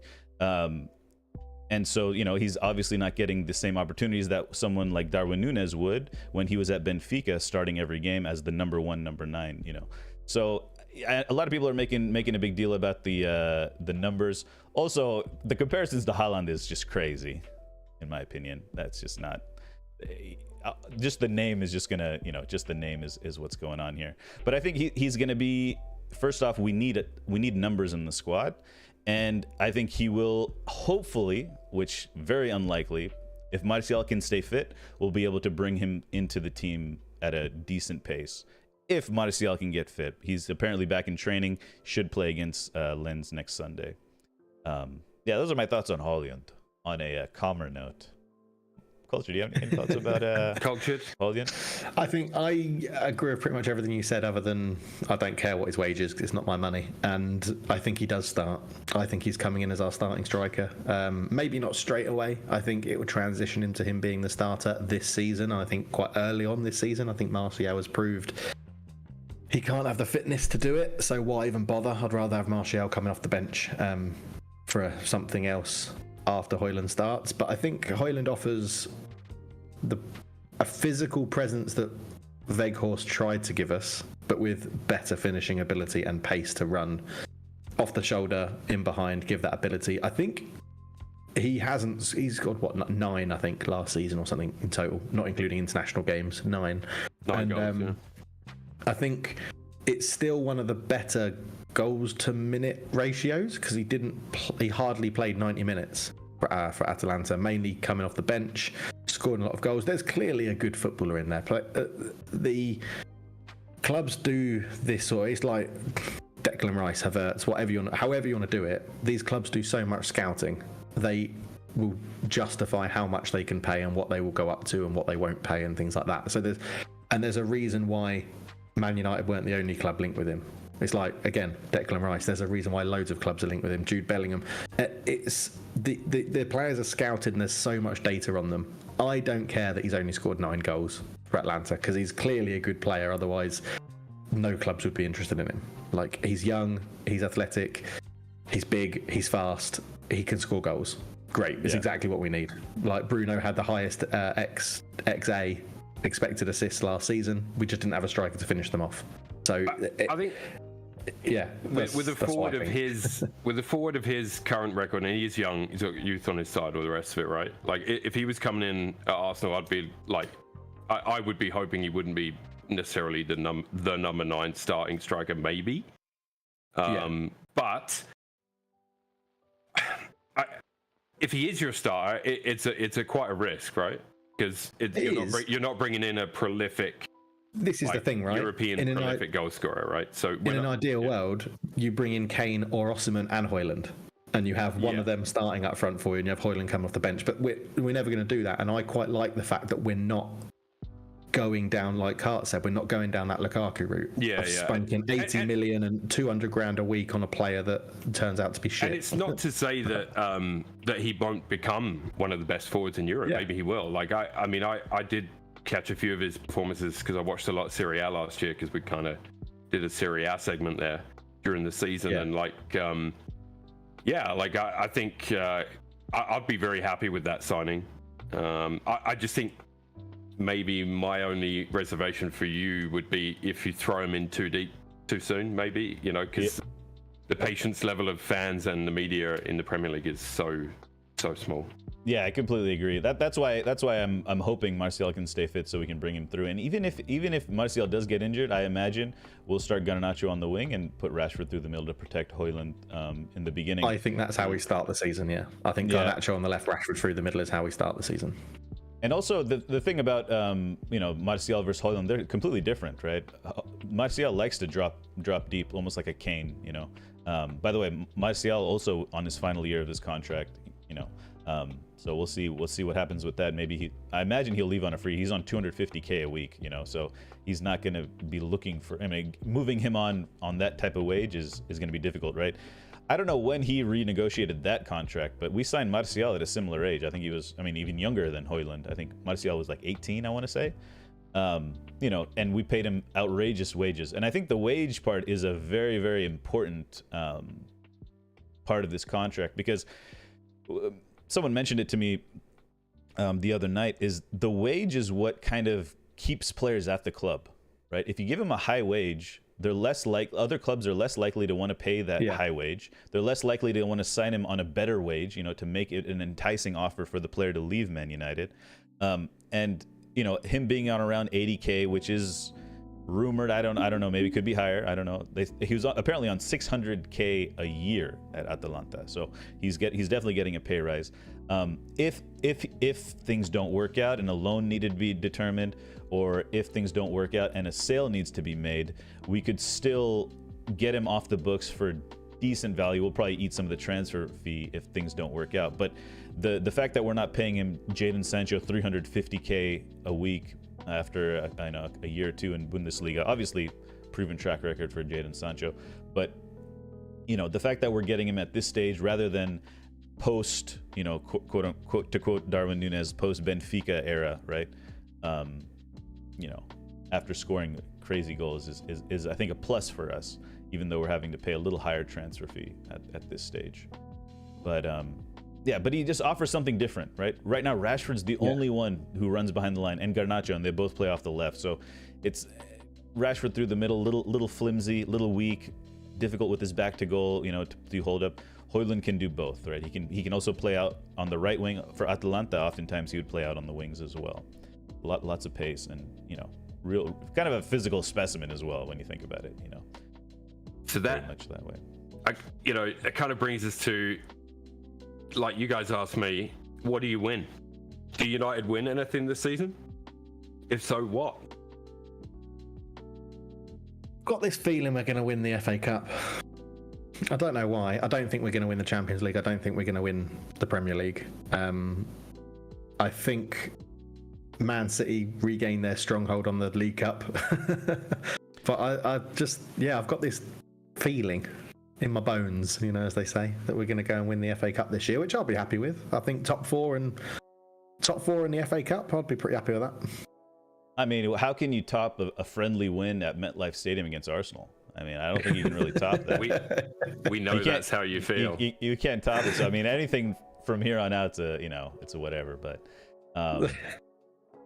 And so, he's obviously not getting the same opportunities that someone like Darwin Núñez would when he was at Benfica, starting every game as the number 9. So a lot of people are making a big deal about the numbers. Also, the comparisons to Haaland is just crazy, in my opinion. That's just not. Just the name is just gonna, just the name is what's going on here. But I think he's gonna be. First off, we need numbers in the squad. And I think he will, hopefully, which very unlikely, if Martial can stay fit, we'll be able to bring him into the team at a decent pace. If Martial can get fit, he's apparently back in training, should play against Lens next Sunday. Those are my thoughts on Højlund. On a calmer note, Culture, do you have any thoughts about Cultured? Højlund? I think I agree with pretty much everything you said, other than I don't care what his wage is because it's not my money. And I think he does start. I think he's coming in as our starting striker. Maybe not straight away. I think it would transition into him being the starter this season. I think quite early on this season, I think Martial has proved he can't have the fitness to do it. So why even bother? I'd rather have Martial coming off the bench for something else after Højlund starts. But I think Højlund offers a physical presence that Weghorst tried to give us, but with better finishing ability and pace to run off the shoulder, in behind, give that ability. I think he's got 9, I think, last season or something in total, not including international games. 9 goals, yeah. I think it's still one of the better goals to minute ratios because he hardly played 90 minutes for Atalanta, mainly coming off the bench, scoring a lot of goals. There's clearly a good footballer in there. The clubs do this, or it's like Declan Rice, Havertz, however you want to do it. These clubs do so much scouting. They will justify how much they can pay and what they will go up to and what they won't pay and things like that. So there's a reason why Man United weren't the only club linked with him. It's like, again, Declan Rice. There's a reason why loads of clubs are linked with him. Jude Bellingham. It's the players are scouted and there's so much data on them. I don't care that he's only scored 9 goals for Atlanta because he's clearly a good player. Otherwise, no clubs would be interested in him. Like, he's young, he's athletic, he's big, he's fast, he can score goals. Great. It's exactly what we need. Like, Bruno had the highest XA expected assists last season. We just didn't have a striker to finish them off. So I think. Yeah, with the forward of his current record, and he is young, he's got youth on his side, or the rest of it, right? Like, if he was coming in at Arsenal, I'd be like, I would be hoping he wouldn't be necessarily the number 9 starting striker, maybe. But if he is your starter, it's quite a risk, right? Because you're not bringing in a prolific. This is the thing, right? European prolific goal scorer, right? So in an ideal world, you bring in Kane or Osimhen and Højlund, and you have one of them starting up front for you, and you have Højlund coming off the bench. But we're never going to do that. And I quite like the fact that we're not going down, like Cart said, we're not going down that Lukaku route. Spanking 80 million and 200 grand a week on a player that turns out to be shit. And it's not to say that that he won't become one of the best forwards in Europe. Maybe he will. Like, I did catch a few of his performances because I watched a lot of Serie A last year because we kind of did a Serie A segment there during the season. And I think I'd be very happy with that signing. I just think maybe my only reservation for you would be if you throw him in too deep too soon, maybe, you know, because the patience level of fans and the media in the Premier League is so small. Yeah, I completely agree. That's why I'm hoping Martial can stay fit so we can bring him through. And even if Martial does get injured, I imagine we'll start Garnacho on the wing and put Rashford through the middle to protect Højlund in the beginning. I think that's how we start the season. Yeah, I think Garnacho on the left, Rashford through the middle is how we start the season. And also the thing about Martial versus Højlund, they're completely different, right? Martial likes to drop deep, almost like a Kane. By the way, Martial also on his final year of his contract. So we'll see what happens with that. Maybe I imagine he'll leave on a free. He's on 250K a week, so he's not going to be looking for. I mean, moving him on that type of wage is going to be difficult, right? I don't know when he renegotiated that contract, but we signed Martial at a similar age. I think he was, even younger than Højlund. I think Martial was like 18, I want to say. And we paid him outrageous wages. And I think the wage part is a very, very important part of this contract, because someone mentioned it to me the other night, is the wage is what kind of keeps players at the club, right? If you give them a high wage, they're other clubs are less likely to want to pay that high wage. They're less likely to want to sign him on a better wage, to make it an enticing offer for the player to leave Man United. And him being on around 80K, which is rumored, I don't know, maybe could be higher, I don't know. He was apparently on 600K a year at Atalanta, so he's definitely getting a pay rise. If things don't work out and a loan needed to be determined, or if things don't work out and a sale needs to be made, we could still get him off the books for decent value. We'll probably eat some of the transfer fee if things don't work out, but the fact that we're not paying him Jadon Sancho 350K a week after a year or two in Bundesliga, obviously proven track record for Jadon Sancho, but the fact that we're getting him at this stage rather than post, quote unquote, to quote Darwin Núñez, post Benfica era, right? After scoring crazy goals is I think a plus for us, even though we're having to pay a little higher transfer fee at this stage. But but he just offers something different, right? Right now, Rashford's the only one who runs behind the line, and Garnacho, and they both play off the left. So it's Rashford through the middle, little flimsy, little weak, difficult with his back to goal, to hold up. Højlund can do both, right? He can also play out on the right wing. For Atalanta, oftentimes he would play out on the wings as well. Lots of pace, and real kind of a physical specimen as well when you think about it. So very much that way. It kind of brings us to, like you guys asked me, what do you win? Do United win anything this season? If so, what? Got this feeling we're going to win the FA Cup. I don't know why. I don't think we're going to win the Champions League. I don't think we're going to win the Premier League. I think Man City regain their stronghold on the League Cup. But I've got this feeling in my bones, as they say, that we're going to go and win the FA Cup this year, which I'll be happy with. I think top four in the FA Cup, I'd be pretty happy with that. I mean, how can you top a friendly win at MetLife Stadium against Arsenal? I mean, I don't think you can really top that. We know that's how you feel. You can't top it. So I mean, anything from here on out, it's a whatever. But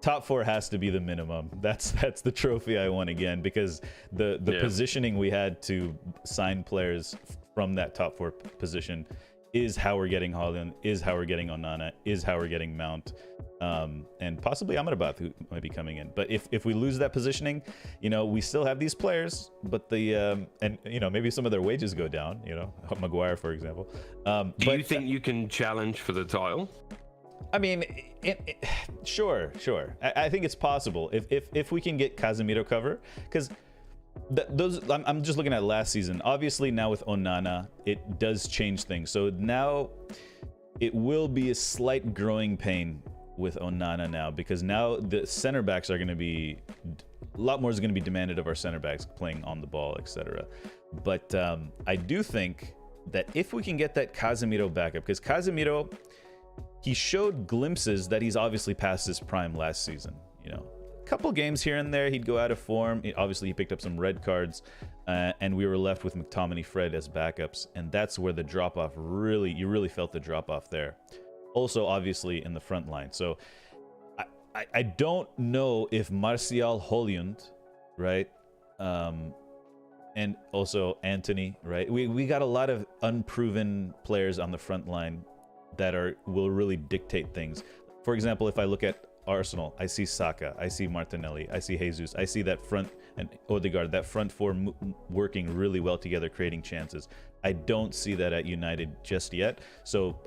top four has to be the minimum. That's the trophy I want again, because the positioning we had to sign players from that top four position is how we're getting Haaland, is how we're getting Onana, is how we're getting Mount, and possibly Amrabat, who might be coming in. But if we lose that positioning, we still have these players, but maybe some of their wages go down. Maguire, for example. Do you think you can challenge for the title? I mean, sure. I think it's possible if we can get Casemiro cover, because I'm just looking at last season. Obviously, now with Onana, it does change things. So now it will be a slight growing pain with Onana now, because now the center backs are going to be a lot more is going to be demanded of our center backs playing on the ball, etc. But I do think that if we can get that Casemiro backup, because Casemiro, he showed glimpses that he's obviously past his prime last season. A couple games here and there, he'd go out of form. Obviously, he picked up some red cards, and we were left with McTominay, Fred as backups, and that's where the drop-off you really felt the drop-off there. Also, obviously, in the front line. So I don't know if Martial Højlund, right, and also Anthony, right? We got a lot of unproven players on the front line that will really dictate things. For example, if I look at Arsenal, I see Saka, I see Martinelli, I see Jesus, I see that front and Odegaard, that front four working really well together, creating chances. I don't see that at United just yet. So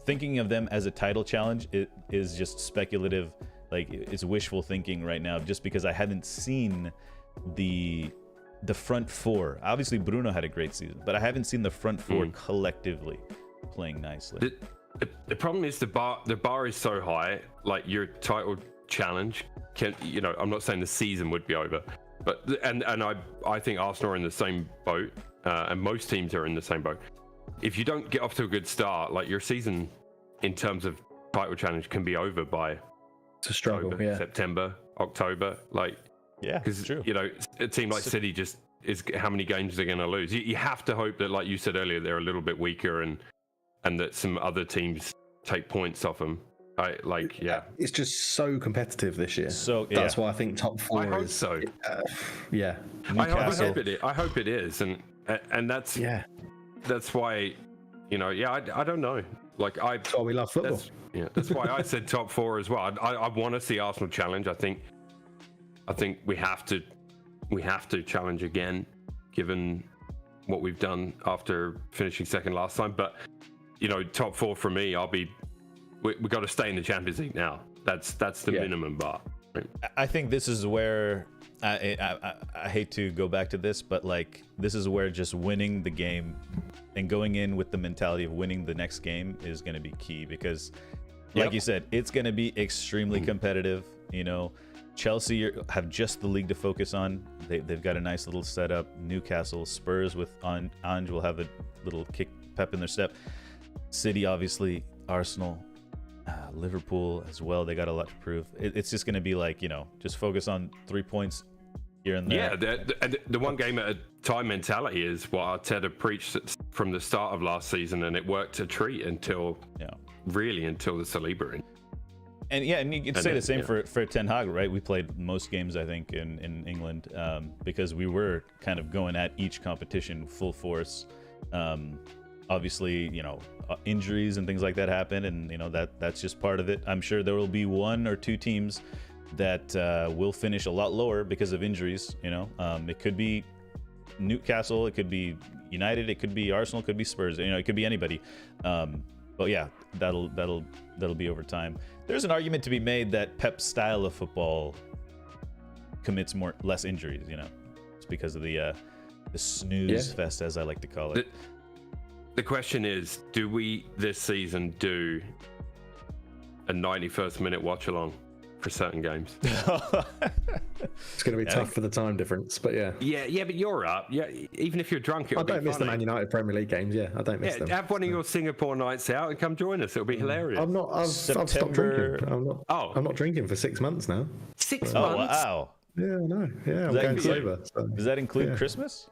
thinking of them as a title challenge, it is just speculative. Like, it's wishful thinking right now, just because I haven't seen the front four. Obviously, Bruno had a great season, but I haven't seen the front four collectively playing nicely. The problem is the bar is so high. Like, your title challenge can, I'm not saying the season would be over, but and I think Arsenal are in the same boat, and most teams are in the same boat. If you don't get off to a good start, like, your season in terms of title challenge can be over by September, October, like. Yeah, because true. A team like City just is how many games they're going to lose. You have to hope that, like you said earlier, they're a little bit weaker and that some other teams take points off them. It's just so competitive this year. So that's why I think top four. I hope so. Yeah, I hope it is, and that's that's why I don't know. Like, that's why we love football. That's why I said top four as well. I want to see Arsenal challenge. I think we have to challenge again, given what we've done after finishing second last time. But top four for me, we got to stay in the Champions League now. That's the minimum bar. Right? I think this is where I hate to go back to this, but like, this is where just winning the game and going in with the mentality of winning the next game is going to be key, because like you said, it's going to be extremely competitive. Chelsea have just the league to focus on. They've got a nice little setup. Newcastle, Spurs with Ange will have a little pep in their step. City, obviously, Arsenal, Liverpool as well. They got a lot to prove. It's just going to be like, just focus on 3 points here and there. Yeah, the one game at a time mentality is what Arteta preached from the start of last season, and it worked a treat until the Saliba. And you could say the same for Ten Hag, right? We played most games, I think, in England, because we were kind of going at each competition full force. Obviously, injuries and things like that happen, and that's just part of it. I'm sure there will be one or two teams that will finish a lot lower because of injuries. It could be Newcastle, it could be United, it could be Arsenal, it could be Spurs. It could be anybody. But yeah, that'll be over time. There's an argument to be made that Pep's style of football commits less injuries. It's because of the snooze fest, as I like to call it. The question is, do we this season do a 91st minute watch along for certain games? It's going to be tough for the time difference, but yeah. Yeah, but you're up. Yeah, even if you're drunk, I don't miss the Man United Premier League games. Yeah, I don't miss them. Have one of your Singapore nights out and come join us. It'll be hilarious. I've stopped drinking. I'm not drinking for 6 months now. 6 months? Oh, wow. Yeah, I know. Yeah, I'm going sober. So. Does that include Christmas?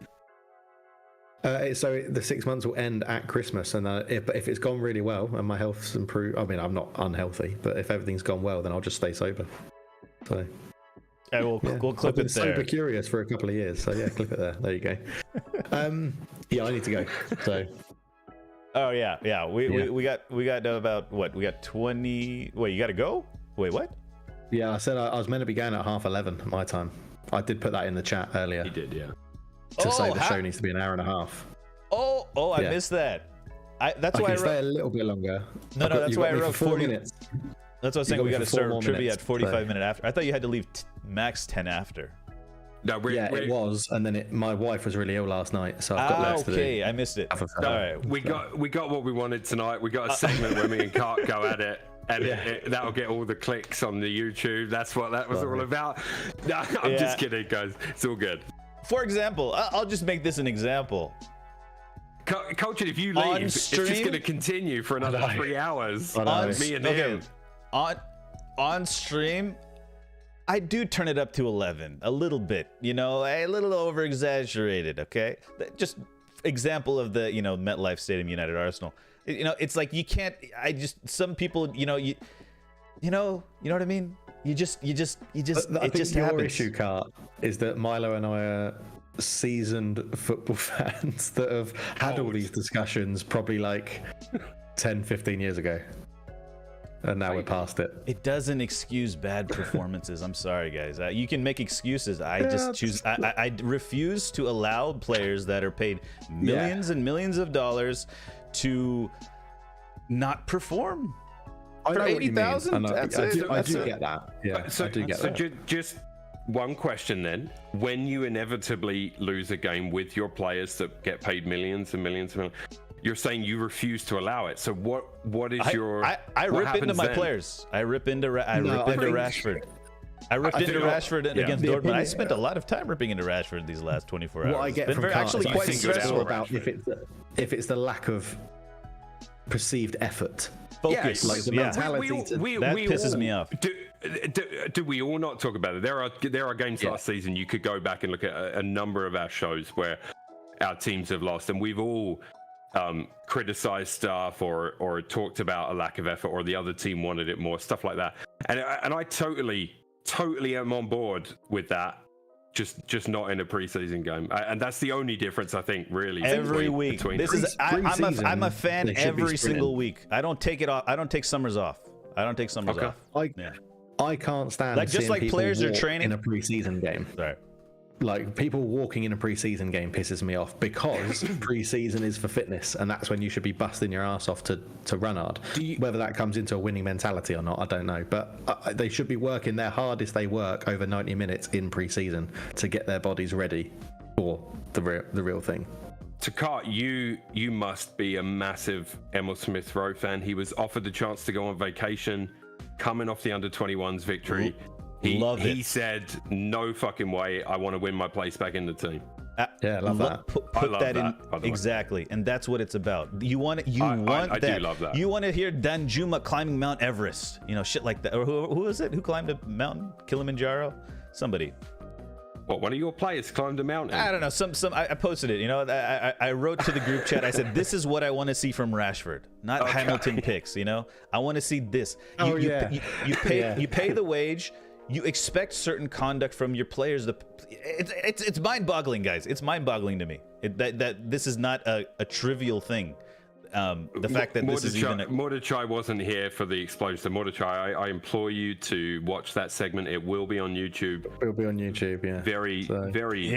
So the 6 months will end at Christmas, and if it's gone really well and my health's improved, I mean, I'm not unhealthy, but if everything's gone well, then I'll just stay sober. So we'll clip I've been it there. Sober curious for a couple of years, so yeah, clip it there. There you go. I need to go. So. Oh yeah. We got about what? We got 20. Wait, you got to go? Wait, what? Yeah, I said I was meant to be going at 11:30 my time. I did put that in the chat earlier. You did, yeah. To say the show needs to be an hour and a half. I missed that. That's why I wrote. Stay a little bit longer. No, that's why I wrote 40 minutes. That's what I was saying. We got to start trivia at 45 minutes after. I thought you had to leave max 10 after. No, it was, and then my wife was really ill last night, so I've got less to do. Okay, I missed it. All right, we got what we wanted tonight. We got a segment where me and Cart go at it. And that'll get all the clicks on the YouTube. That's what that was all about. No, I'm just kidding, guys. It's all good. For example, I'll just make this an example. Cultured, if you leave, it's just going to continue for another 3 hours. Me and him. On stream, I do turn it up to 11 a little bit. A little over exaggerated. Okay, just example of the MetLife Stadium United Arsenal. It's like you can't. Some people, you know what I mean. it just your happens. issue, Cart, is that Milo and I are seasoned football fans that have had all these discussions probably like 10, 15 years ago. And now we're past it. It doesn't excuse bad performances. I'm sorry, guys. You can make excuses. I just choose. I refuse to allow players that are paid millions and millions of dollars to not perform. For 80,000. That's it. I do get that. Yeah, I do get that. So just one question then: when you inevitably lose a game with your players that get paid millions and millions and millions, you're saying you refuse to allow it. So what is your? I rip into my players. I rip into Rashford. I ripped into Rashford against Dortmund. I spent a lot of time ripping into Rashford these last 24 hours. What I get from actually quite stressful about if it's the lack of perceived effort. Focus, like the mentality. That pisses me off. Do we all not talk about it? There are games last season. You could go back and look at a number of our shows where our teams have lost, and we've all criticized stuff or talked about a lack of effort, or the other team wanted it more, stuff like that. And I totally am on board with that. Just not in a preseason game, and that's the only difference I think really. Every week, this is I'm a fan every single week. I don't take it off. I don't take summers off. I can't stand like just like players are training in a preseason game. Sorry. Like people walking in a preseason game pisses me off because preseason is for fitness, and that's when you should be busting your ass off to run hard. Whether that comes into a winning mentality or not, I don't know. But they should be working their hardest they work over 90 minutes in preseason to get their bodies ready for the real thing. To Cart, you must be a massive Emil Smith Rowe fan. He was offered the chance to go on vacation, coming off the under-21s victory. He said, no fucking way, I want to win my place back in the team. Yeah, I love that. Put that in exactly, and that's what it's about. You want that. I do love that. You want to hear Danjuma climbing Mount Everest, shit like that. Or who is it? Who climbed a mountain? Kilimanjaro? Somebody. What? One of your players climbed a mountain? I don't know. I posted it. I wrote to the group chat. I said, this is what I want to see from Rashford, not Hamilton picks. I want to see this. You pay the wage. You expect certain conduct from your players. It's mind-boggling, guys. It's mind-boggling to me that this is not a trivial thing. The fact that this is even Mordechai wasn't here for the explosion. So Mordechai, I implore you to watch that segment. It will be on YouTube. It'll be on YouTube, yeah. Very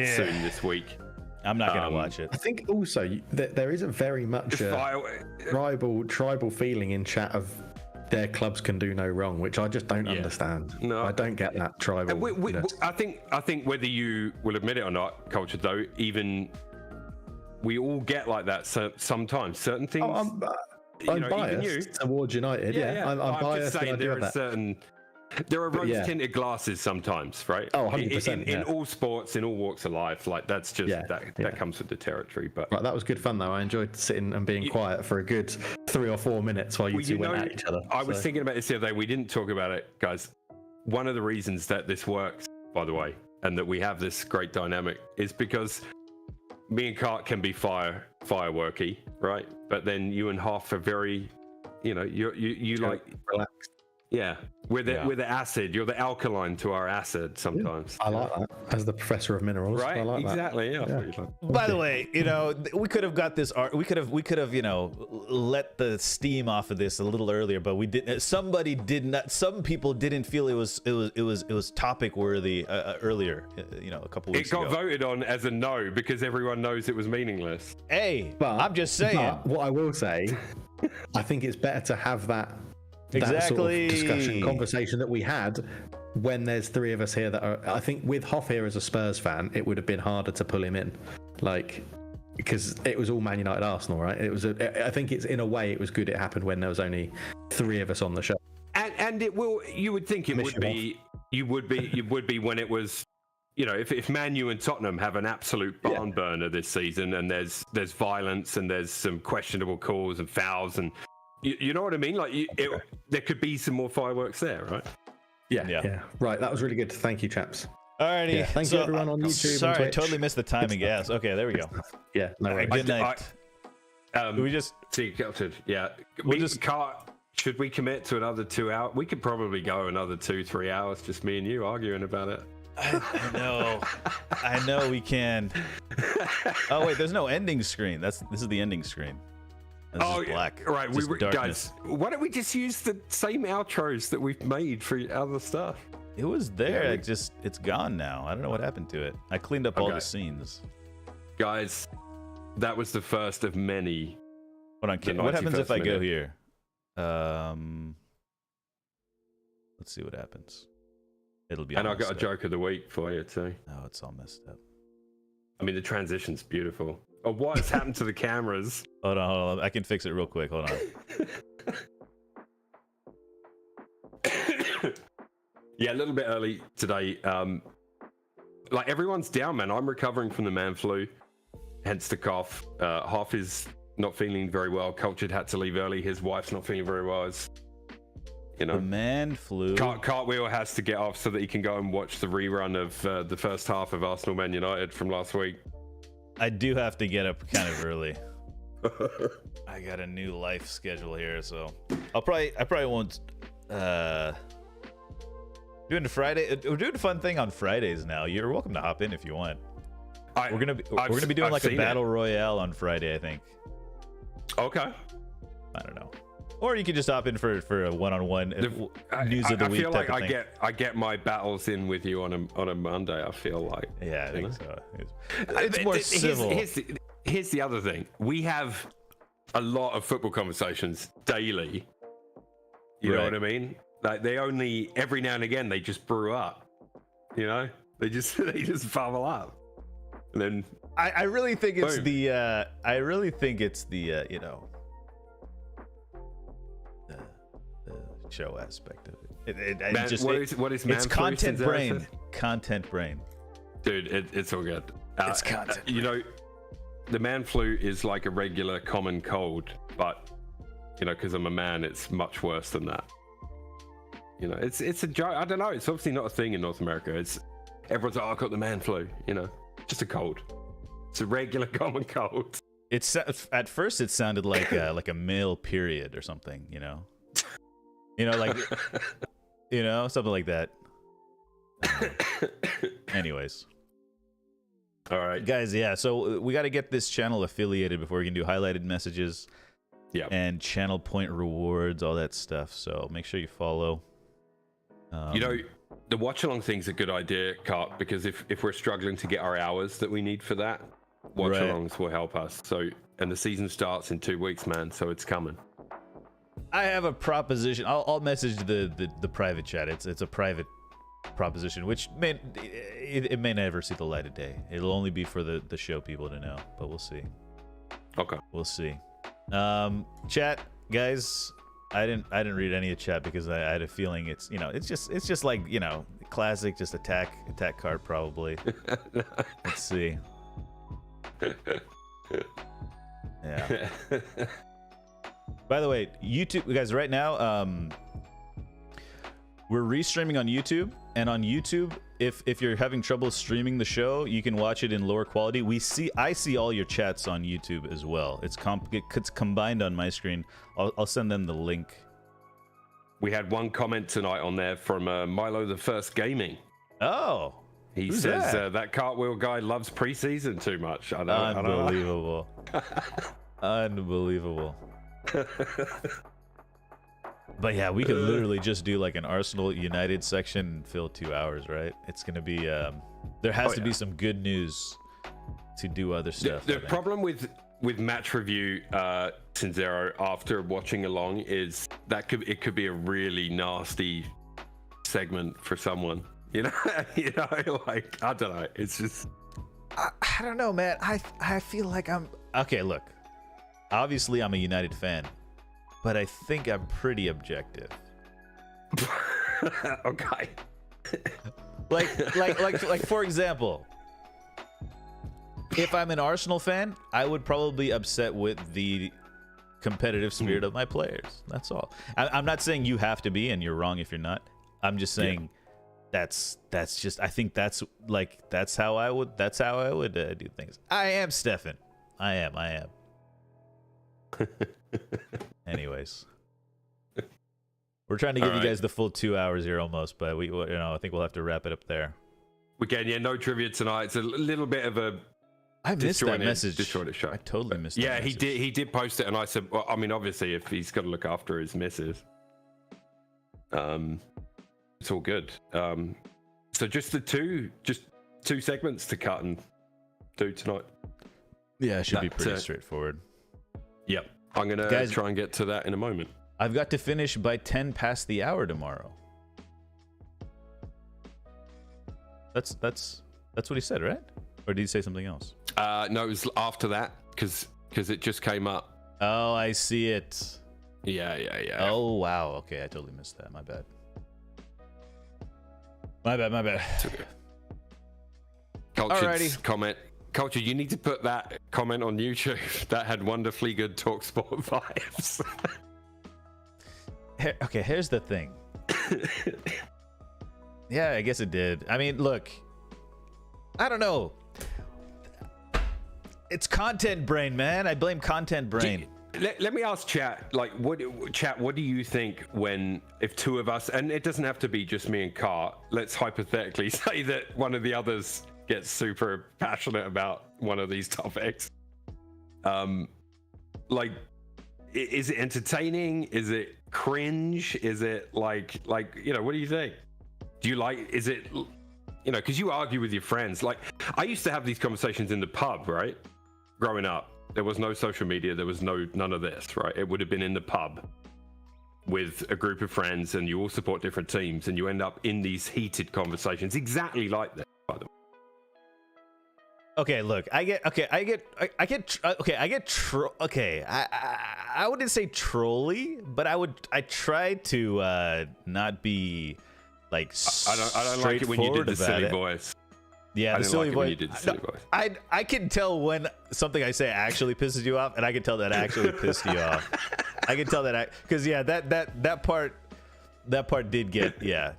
soon this week. I'm not gonna watch it. I think also there is a very much tribal feeling in chat of their clubs can do no wrong, which I just don't understand. No, I don't get that tribal. I think whether you will admit it or not, Cultured though, even we all get like that. So sometimes certain things. I'm biased towards United. Yeah, I'm biased. Just saying there are rose-tinted glasses sometimes, right? Oh, 100%. In all sports, in all walks of life, like that's just that comes with the territory. But right, that was good fun though. I enjoyed sitting and being quiet for a good 3 or 4 minutes while you two went at each other. I was thinking about this the other day. We didn't talk about it, guys. One of the reasons that this works, by the way, and that we have this great dynamic is because me and Cart can be fireworky, right? But then you and Hoff are very, you like relaxed. Yeah, we're the acid. You're the alkaline to our acid sometimes. I like that. As the professor of minerals, right? I like exactly. That. Yeah. By the way, we could have got this. We could have, let the steam off of this a little earlier, but we didn't. Somebody did not. Some people didn't feel it was topic worthy earlier. A couple weeks ago. It got voted on as a no because everyone knows it was meaningless. Hey, I'm just saying. What I will say, I think it's better to have that sort of conversation that we had when there's 3 of us here that are. I think with Hoff here as a Spurs fan, it would have been harder to pull him in, because it was all Man United Arsenal, right? I think it's in a way it was good it happened when there was only 3 of us on the show. And it will. You would think it would be. You would be when it was. If Man U and Tottenham have an absolute barn burner this season, and there's violence and there's some questionable calls and fouls and. You know what I mean? Like, there could be some more fireworks there, right? Yeah. Right, that was really good. Thank you, chaps. Alrighty. Thank you, everyone on YouTube. Sorry, and I totally missed the timing. Yes. Okay, there we go. Yeah. No worries. Good night. We just see Cultured. Yeah. Should we commit to another 2 hours? We could probably go another 2-3 hours, just me and you arguing about it. I know we can. Oh wait, there's no ending screen. This is the ending screen. This is black. Right. Just darkness. Guys, why don't we just use the same outros that we've made for other stuff? It was there. It's gone now. I don't know what happened to it. I cleaned up all the scenes. Guys, that was the first of many. Hold on, what happens if I go here? Let's see what happens. It'll be. And I got a joke of the week for you too. Oh, it's all messed up. I mean, the transition's beautiful. Oh, what has happened to the cameras? Hold on. I can fix it real quick. Hold on. Yeah, a little bit early today. Like everyone's down, man. I'm recovering from the man flu, hence the cough. Hoff is not feeling very well. Cultured had to leave early. His wife's not feeling very well. The man flu. Cartwheel has to get off so that he can go and watch the rerun of the first half of Arsenal Man United from last week. I do have to get up kind of early. I got a new life schedule here, so I probably won't. Doing the Friday. We're doing a fun thing on Fridays now. You're welcome to hop in if you want. We're gonna be doing like a battle royale on Friday, I think. Okay. I don't know. Or you could just hop in for a one-on-one news of the week. I feel like I get my battles in with you on a Monday. I feel like. Yeah, I think so. It's more civil. Here's the other thing. We have a lot of football conversations daily. You know what I mean? Like they only every now and again they just brew up. You know, they just bubble up. And then I really think it's the you know. Show aspect of it. Man, what is it's content brain. Content brain. Dude, it's all good. It's content. You know, the man flu is like a regular common cold, but you know, because I'm a man, it's much worse than that. You know, it's a joke. I don't know. It's obviously not a thing in North America. Everyone's like, oh, I got the man flu. You know, just a cold. It's a regular common cold. It's at first it sounded like a male period or something. You know. You know, like, you know, something like that. Anyways. All right. Guys, yeah, so we got to get this channel affiliated before we can do highlighted messages. Yeah. And channel point rewards, all that stuff. So make sure you follow. You know, the watch-along thing's a good idea, Cart, because if we're struggling to get our hours that we need for that, watch-alongs will help us. So, and the season starts in 2 weeks, man, so it's coming. I have a proposition. I'll message the private chat. It's a private proposition, which may never see the light of day. It'll only be for the show people to know, but we'll see. Okay, we'll see. Chat guys, I didn't read any of chat because I had a feeling it's just like, you know, classic, just attack card probably. Let's see. Yeah. By the way, YouTube guys, right now we're restreaming on YouTube, and on YouTube, if you're having trouble streaming the show, you can watch it in lower quality. I see all your chats on YouTube as well. It's combined on my screen. I'll send them the link. We had one comment tonight on there from Milothe1st Gaming. Oh, he says that cartwheel guy loves preseason too much. I know. Unbelievable. Unbelievable. But yeah, we could literally just do like an Arsenal United section and fill 2 hours, right? It's gonna be there has to be some good news to do other stuff. The problem with match review Cinzero after watching along is that it could be a really nasty segment for someone. You know, like I don't know. It's just I don't know, man. I feel like I'm okay. Look, obviously I'm a United fan, but I think I'm pretty objective. Okay. like for example, if I'm an Arsenal fan, I would probably be upset with the competitive spirit of my players. That's all. I'm not saying you have to be, and you're wrong if you're not. I'm just saying that's just. I think that's how I would do things. I am Stefan. I am. Anyways. We're trying to give you Alright. guys the full 2 hours here almost, but I think we'll have to wrap it up there. Again, no trivia tonight. It's a little bit of a I missed that message. disjointed show. I totally missed that Yeah, message. he did post it, and I said, well, I mean, obviously, if he's got to look after his missus, it's all good. So just two segments to cut and do tonight. Yeah, it should be That, pretty straightforward. Yep, I'm gonna Guys- try and get to that in a moment. I've got to finish by 10 past the hour tomorrow. That's what he said, right? Or did he say something else? No, it was after that because it just came up. Oh, I see it. Yeah. Oh, wow. Okay, I totally missed that. My bad. My bad. It's okay. Cultured's Alrighty. comment. Culture, you need to put that comment on YouTube. That had wonderfully good TalkSport vibes. Okay, here's the thing. Yeah, I guess it did. I mean, look, I don't know. It's content brain, man. I blame content brain. Let me ask chat, like, what do you think if two of us, and it doesn't have to be just me and Cart, let's hypothetically say that one of the others gets super passionate about one of these topics. Like, is it entertaining? Is it cringe? Is it like, what do you think? Do you like, is it, because you argue with your friends. Like, I used to have these conversations in the pub, right? Growing up. There was no social media. There was none of this, right? It would have been in the pub with a group of friends, and you all support different teams, and you end up in these heated conversations, exactly like this, by the way. Okay, look, I wouldn't say trolly, but I try to not be like I don't like it when you did the silly voice. Yeah, the silly voice. When you did the silly voice. I can tell when something I say actually pisses you off, and I can tell that actually pissed you off. I can tell that because that part did get yeah.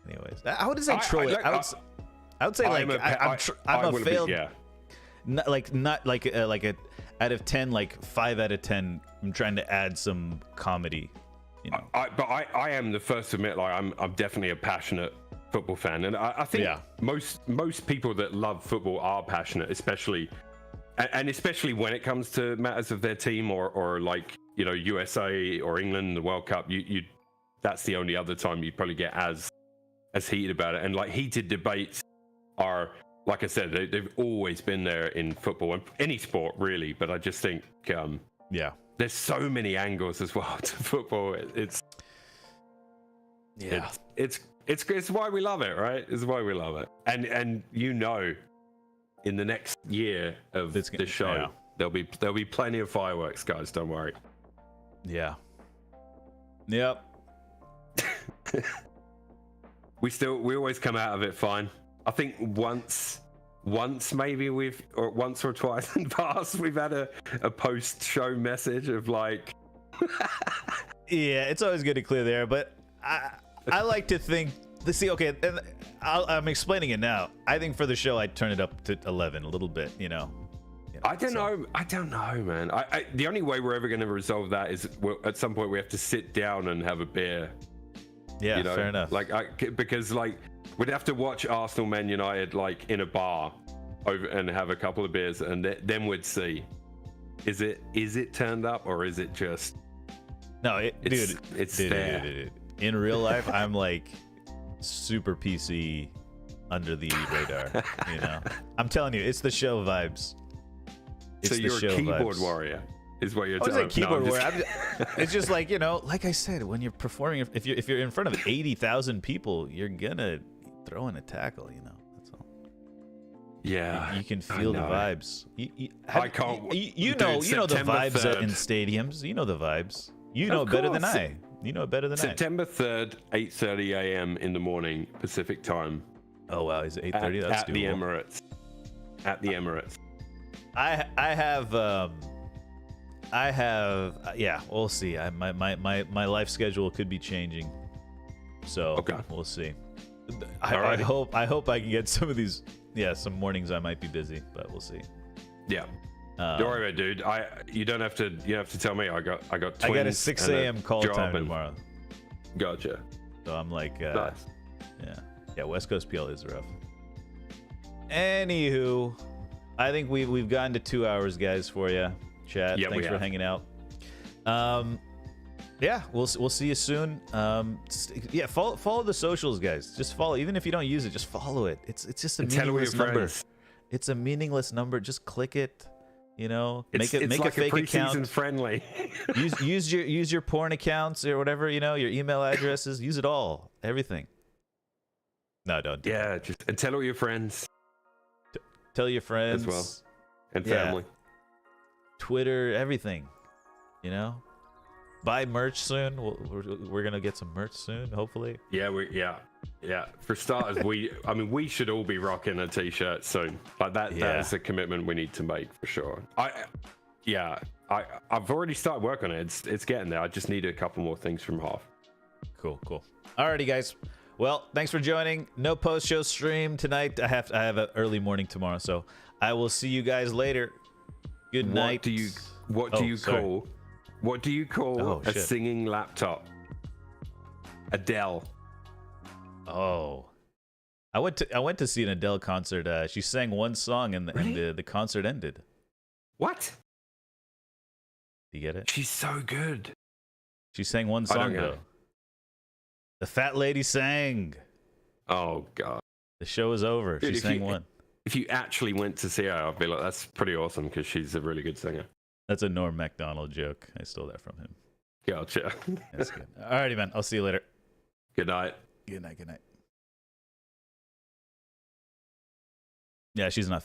Anyways, I wouldn't say trolling. I would say like I'm a failed. Yeah. Not like a out of 10, like 5 out of 10. I'm trying to add some comedy. But I am the first to admit, like, I'm definitely a passionate football fan, and I think most people that love football are passionate, especially when it comes to matters of their team or like USA or England, the World Cup. You that's the only other time you probably get as heated about it. And like, heated debates are, like I said, they've always been there in football and any sport really. But I just think there's so many angles as well to football. It's why we love it, right? It's why we love it. And in the next year of the show, there'll be plenty of fireworks, guys. Don't worry. Yeah. Yep. We always come out of it fine. I think once maybe once or twice in the past we've had a post-show message of like yeah, it's always good to clear there, but I like to think okay, and I'm explaining it now. I think for the show I'd turn it up to 11 a little bit, I don't know, man. The only way we're ever going to resolve that is at some point we have to sit down and have a beer. Yeah, fair enough. Because like we'd have to watch Arsenal Man United like in a bar over and have a couple of beers, and then we'd see is it turned up or is it just it's there. Dude. In real life I'm like super PC under the radar, I'm telling you, it's the show vibes. So you're a keyboard warrior is what you're telling me. Keyboard warrior. It's just like, like I said, when you're performing, if you're in front of 80,000 people, you're gonna throw in a tackle, that's all. Yeah, you can feel the vibes. I can't. You know the vibes 3rd. in stadiums. You know the vibes. You know better than I. You know better than September 3rd, 8:30 a.m. in the morning Pacific time. Oh wow, is it 8:30? That's at the Emirates. At the Emirates. I have yeah, we'll see. My life schedule could be changing, so we'll see. I hope I can get some of these. Yeah, some mornings I might be busy, but we'll see. Yeah. Don't worry about it, dude. You don't have to. You have to tell me. I got twins. I got a 6 a.m. call time tomorrow. Gotcha. So I'm like, Nice. yeah. West Coast PL is rough. Anywho, I think we've gotten to 2 hours, guys, for you. Chat. Yeah, Thanks for hanging out. Yeah, we'll see you soon. Yeah, follow the socials, guys. Just follow, even if you don't use it, just follow it. It's just a meaningless number. It's a meaningless number. Just click it. You know, make it's make like a fake Preseason account. friendly. use your porn accounts or whatever, you know, your email addresses. Use it all, everything. No, don't. Yeah, just and tell all your friends. Tell your friends as well, and family. Twitter, everything. You know, buy merch soon. We're gonna get some merch soon, hopefully. Yeah. For starters, we should all be rocking a t-shirt soon. Like that is a commitment we need to make for sure. I've already started work on it. It's getting there. I just need a couple more things from Half. Cool. Alrighty, guys. Well, thanks for joining. No post-show stream tonight. I have an early morning tomorrow, so I will see you guys later. Good night. What do you call a singing laptop? Adele. Oh, I went to see an Adele concert. She sang one song and the concert ended. What? You get it? She's so good. She sang one song though. The fat lady sang. Oh god. The show is over. Dude, she sang one. If you actually went to see her, I'd be like, that's pretty awesome because she's a really good singer. That's a Norm Macdonald joke. I stole that from him. Gotcha. That's good. Alrighty, man. I'll see you later. Good night. Good night. Yeah, she's not